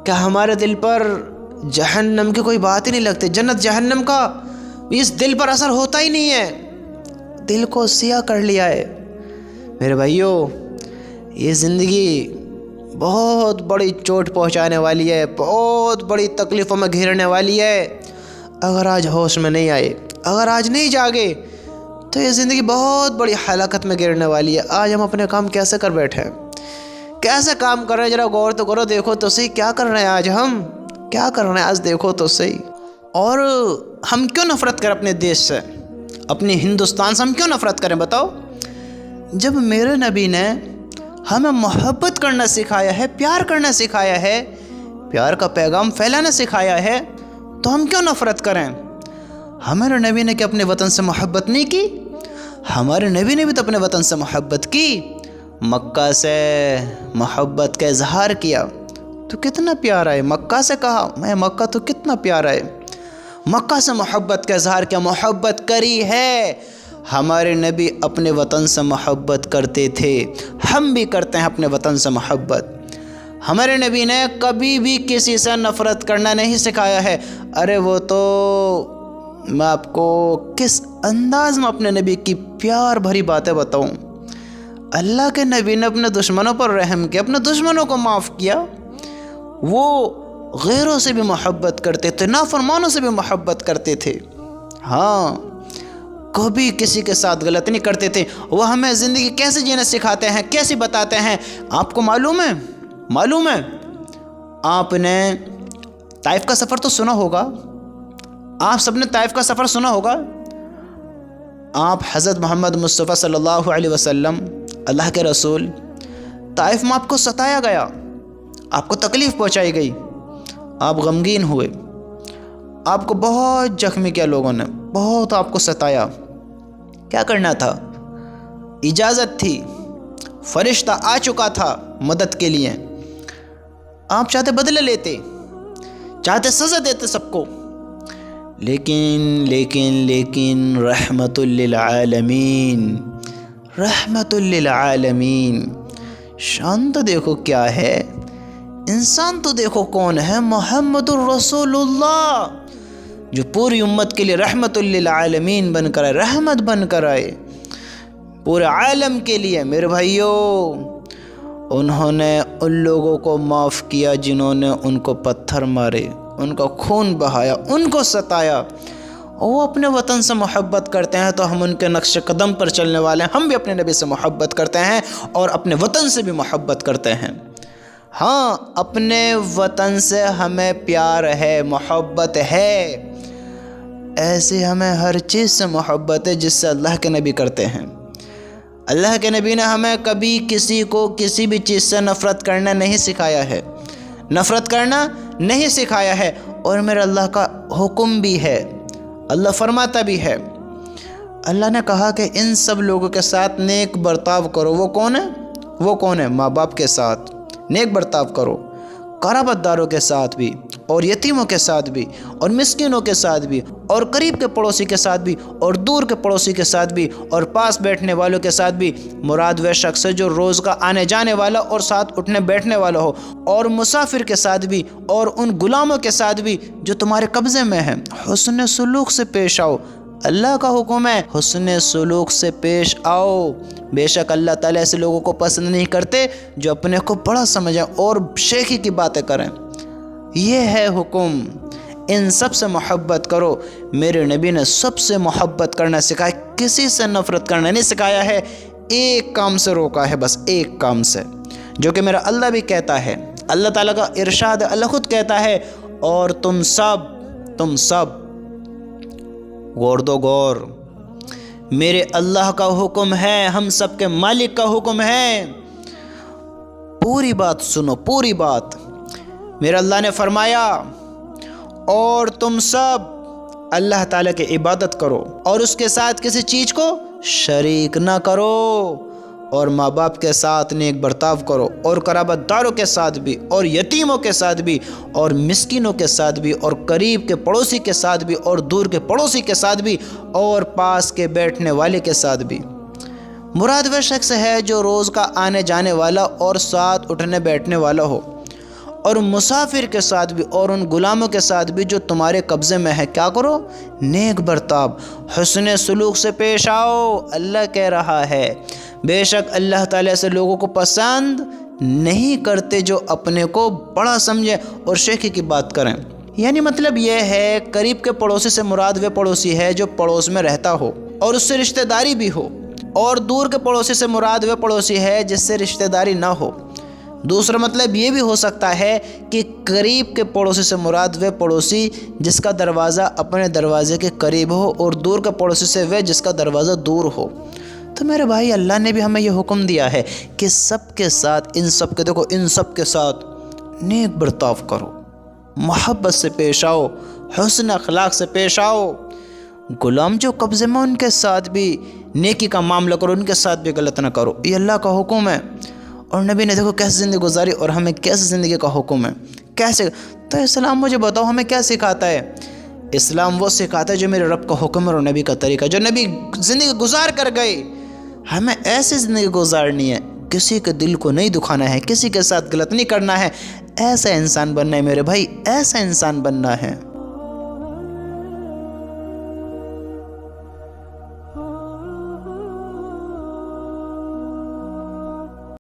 کہ ہمارے دل پر جہنم کی کوئی بات ہی نہیں لگتی، جنت جہنم کا اس دل پر اثر ہوتا ہی نہیں ہے، دل کو سیاہ کر لیا ہے۔ میرے بھائیو، یہ زندگی بہت بڑی چوٹ پہنچانے والی ہے، بہت بڑی تکلیفوں میں گھیرنے والی ہے۔ اگر آج ہوش میں نہیں آئے، اگر آج نہیں جاگے تو یہ زندگی بہت بڑی ہلاکت میں گرنے والی ہے۔ آج ہم اپنے کام کیسے کر بیٹھے ہیں، کیسے کام کر رہے ہیں؟ ذرا غور تو کرو، دیکھو تو صحیح کیا کر رہے ہیں آج، ہم کیا کر رہے ہیں آج، دیکھو تو صحیح۔ اور ہم کیوں نفرت کریں اپنے دیش سے؟ اپنی ہندوستان سے ہم کیوں نفرت کریں بتاؤ؟ جب میرے نبی نے ہمیں محبت کرنا سکھایا ہے، پیار کرنا سکھایا ہے، پیار کا پیغام پھیلانا سکھایا ہے، تو ہم کیوں نفرت کریں؟ ہمارے نبی نے کہ اپنے وطن سے محبت نہیں کی؟ ہمارے نبی نے بھی تو اپنے وطن سے محبت کی، مکہ سے محبت کا اظہار کیا، تو کتنا پیارا ہے۔ مکہ سے کہا میں مکہ تو کتنا پیارا ہے، مکہ سے محبت کا اظہار کیا، محبت کری ہے۔ ہمارے نبی اپنے وطن سے محبت کرتے تھے، ہم بھی کرتے ہیں اپنے وطن سے محبت۔ ہمارے نبی نے کبھی بھی کسی سے نفرت کرنا نہیں سکھایا ہے۔ ارے وہ تو میں آپ کو کس انداز میں اپنے نبی کی پیار بھری باتیں بتاؤں۔ اللہ کے نبی نے اپنے دشمنوں پر رحم کیا، اپنے دشمنوں کو معاف کیا۔ وہ غیروں سے بھی محبت کرتے تھے، نافرمانوں سے بھی محبت کرتے تھے، ہاں کبھی کسی کے ساتھ غلط نہیں کرتے تھے۔ وہ ہمیں زندگی کیسے جینا سکھاتے ہیں، کیسے بتاتے ہیں۔ آپ کو معلوم ہے آپ نے طائف کا سفر تو سنا ہوگا، آپ سب نے طائف کا سفر سنا ہوگا۔ آپ حضرت محمد مصطفیٰ صلی اللہ علیہ وسلم اللہ کے رسول، طائف میں آپ کو ستایا گیا، آپ کو تکلیف پہنچائی گئی، آپ غمگین ہوئے، آپ کو بہت زخمی کیا لوگوں نے، بہت آپ کو ستایا۔ کیا کرنا تھا؟ اجازت تھی، فرشتہ آ چکا تھا مدد کے لیے، آپ چاہتے بدلے لیتے، چاہتے سزا دیتے سب کو، لیکن رحمت للعالمین شان تو دیکھو کیا ہے، انسان تو دیکھو کون ہے، محمد الرسول اللہ، جو پوری امت کے لیے رحمت للعالمین بن کر آئے، رحمت بن کر آئے پورے عالم کے لیے۔ میرے بھائیوں، انہوں نے ان لوگوں کو معاف کیا جنہوں نے ان کو پتھر مارے، ان کا خون بہایا، ان کو ستایا۔ وہ اپنے وطن سے محبت کرتے ہیں تو ہم ان کے نقش قدم پر چلنے والے ہیں، ہم بھی اپنے نبی سے محبت کرتے ہیں اور اپنے وطن سے بھی محبت کرتے ہیں۔ ہاں اپنے وطن سے ہمیں پیار ہے، محبت ہے، ایسے ہمیں ہر چیز سے محبت ہے جس سے اللہ کے نبی کرتے ہیں۔ اللہ کے نبی نے ہمیں کبھی کسی کو کسی بھی چیز سے نفرت کرنا نہیں سکھایا ہے، نفرت کرنا نہیں سکھایا ہے۔ اور میرا اللہ کا حکم بھی ہے، اللہ فرماتا بھی ہے، اللہ نے کہا کہ ان سب لوگوں کے ساتھ نیک برتاؤ کرو۔ وہ کون ہے؟ ماں باپ کے ساتھ نیک برتاؤ کرو، قرابت داروں کے ساتھ بھی، اور یتیموں کے ساتھ بھی، اور مسکینوں کے ساتھ بھی، اور قریب کے پڑوسی کے ساتھ بھی، اور دور کے پڑوسی کے ساتھ بھی، اور پاس بیٹھنے والوں کے ساتھ بھی۔ مراد وہ شخص ہے جو روز کا آنے جانے والا اور ساتھ اٹھنے بیٹھنے والا ہو، اور مسافر کے ساتھ بھی، اور ان غلاموں کے ساتھ بھی جو تمہارے قبضے میں ہیں۔ حسن سلوک سے پیش آؤ، اللہ کا حکم ہے حسن سلوک سے پیش آؤ۔ بے شک اللہ تعالیٰ ایسے لوگوں کو پسند نہیں کرتے جو اپنے کو بڑا سمجھیں اور شیخی کی باتیں کریں۔ یہ ہے حکم، ان سب سے محبت کرو۔ میرے نبی نے سب سے محبت کرنا سکھایا، کسی سے نفرت کرنا نہیں سکھایا ہے، ایک کام سے روکا ہے، بس ایک کام سے، جو کہ میرا اللہ بھی کہتا ہے، اللہ تعالیٰ کا ارشاد ہے، اللہ خود کہتا ہے، اور تم سب غور دو غور، میرے اللہ کا حکم ہے، ہم سب کے مالک کا حکم ہے، پوری بات سنو، پوری بات۔ میرا اللہ نے فرمایا اور تم سب اللہ تعالیٰ کی عبادت کرو اور اس کے ساتھ کسی چیز کو شریک نہ کرو، اور ماں باپ کے ساتھ نیک برتاؤ کرو، اور قرابت داروں کے ساتھ بھی، اور یتیموں کے ساتھ بھی، اور مسکینوں کے ساتھ بھی، اور قریب کے پڑوسی کے ساتھ بھی، اور دور کے پڑوسی کے ساتھ بھی، اور پاس کے بیٹھنے والے کے ساتھ بھی۔ مراد وہ شخص ہے جو روز کا آنے جانے والا اور ساتھ اٹھنے بیٹھنے والا ہو، اور مسافر کے ساتھ بھی، اور ان غلاموں کے ساتھ بھی جو تمہارے قبضے میں ہے۔ کیا کرو؟ نیک برتاؤ، حسن سلوک سے پیش آؤ۔ اللہ کہہ رہا ہے بے شک اللہ تعالیٰ سے لوگوں کو پسند نہیں کرتے جو اپنے کو بڑا سمجھے اور شیخی کی بات کریں۔ یعنی مطلب یہ ہے قریب کے پڑوسی سے مراد وہ پڑوسی ہے جو پڑوس میں رہتا ہو اور اس سے رشتہ داری بھی ہو، اور دور کے پڑوسی سے مراد وہ پڑوسی ہے جس سے رشتہ داری نہ ہو۔ دوسرا مطلب یہ بھی ہو سکتا ہے کہ قریب کے پڑوسی سے مراد وہ پڑوسی جس کا دروازہ اپنے دروازے کے قریب ہو، اور دور کے پڑوسی سے وہ جس کا دروازہ دور ہو۔ تو میرے بھائی، اللہ نے بھی ہمیں یہ حکم دیا ہے کہ سب کے ساتھ، ان سب کے ساتھ نیک برتاؤ کرو، محبت سے پیش آؤ، حسن اخلاق سے پیش آؤ۔ غلام جو قبضے میں، ان کے ساتھ بھی نیکی کا معاملہ کرو، ان کے ساتھ بھی غلط نہ کرو۔ یہ اللہ کا حکم ہے، اور نبی نے دیکھو کیسے زندگی گزاری، اور ہمیں کیسے زندگی کا حکم ہے، کیسے۔ تو اسلام مجھے بتاؤ ہمیں کیا سکھاتا ہے؟ اسلام وہ سکھاتا ہے جو میرے رب کا حکم ہے اور نبی کا طریقہ، جو نبی زندگی گزار کر گئے۔ ہمیں ایسے زندگی گزارنی ہے، کسی کے دل کو نہیں دکھانا ہے، کسی کے ساتھ غلط نہیں کرنا ہے، ایسا انسان بننا ہے میرے بھائی، ایسا انسان بننا ہے۔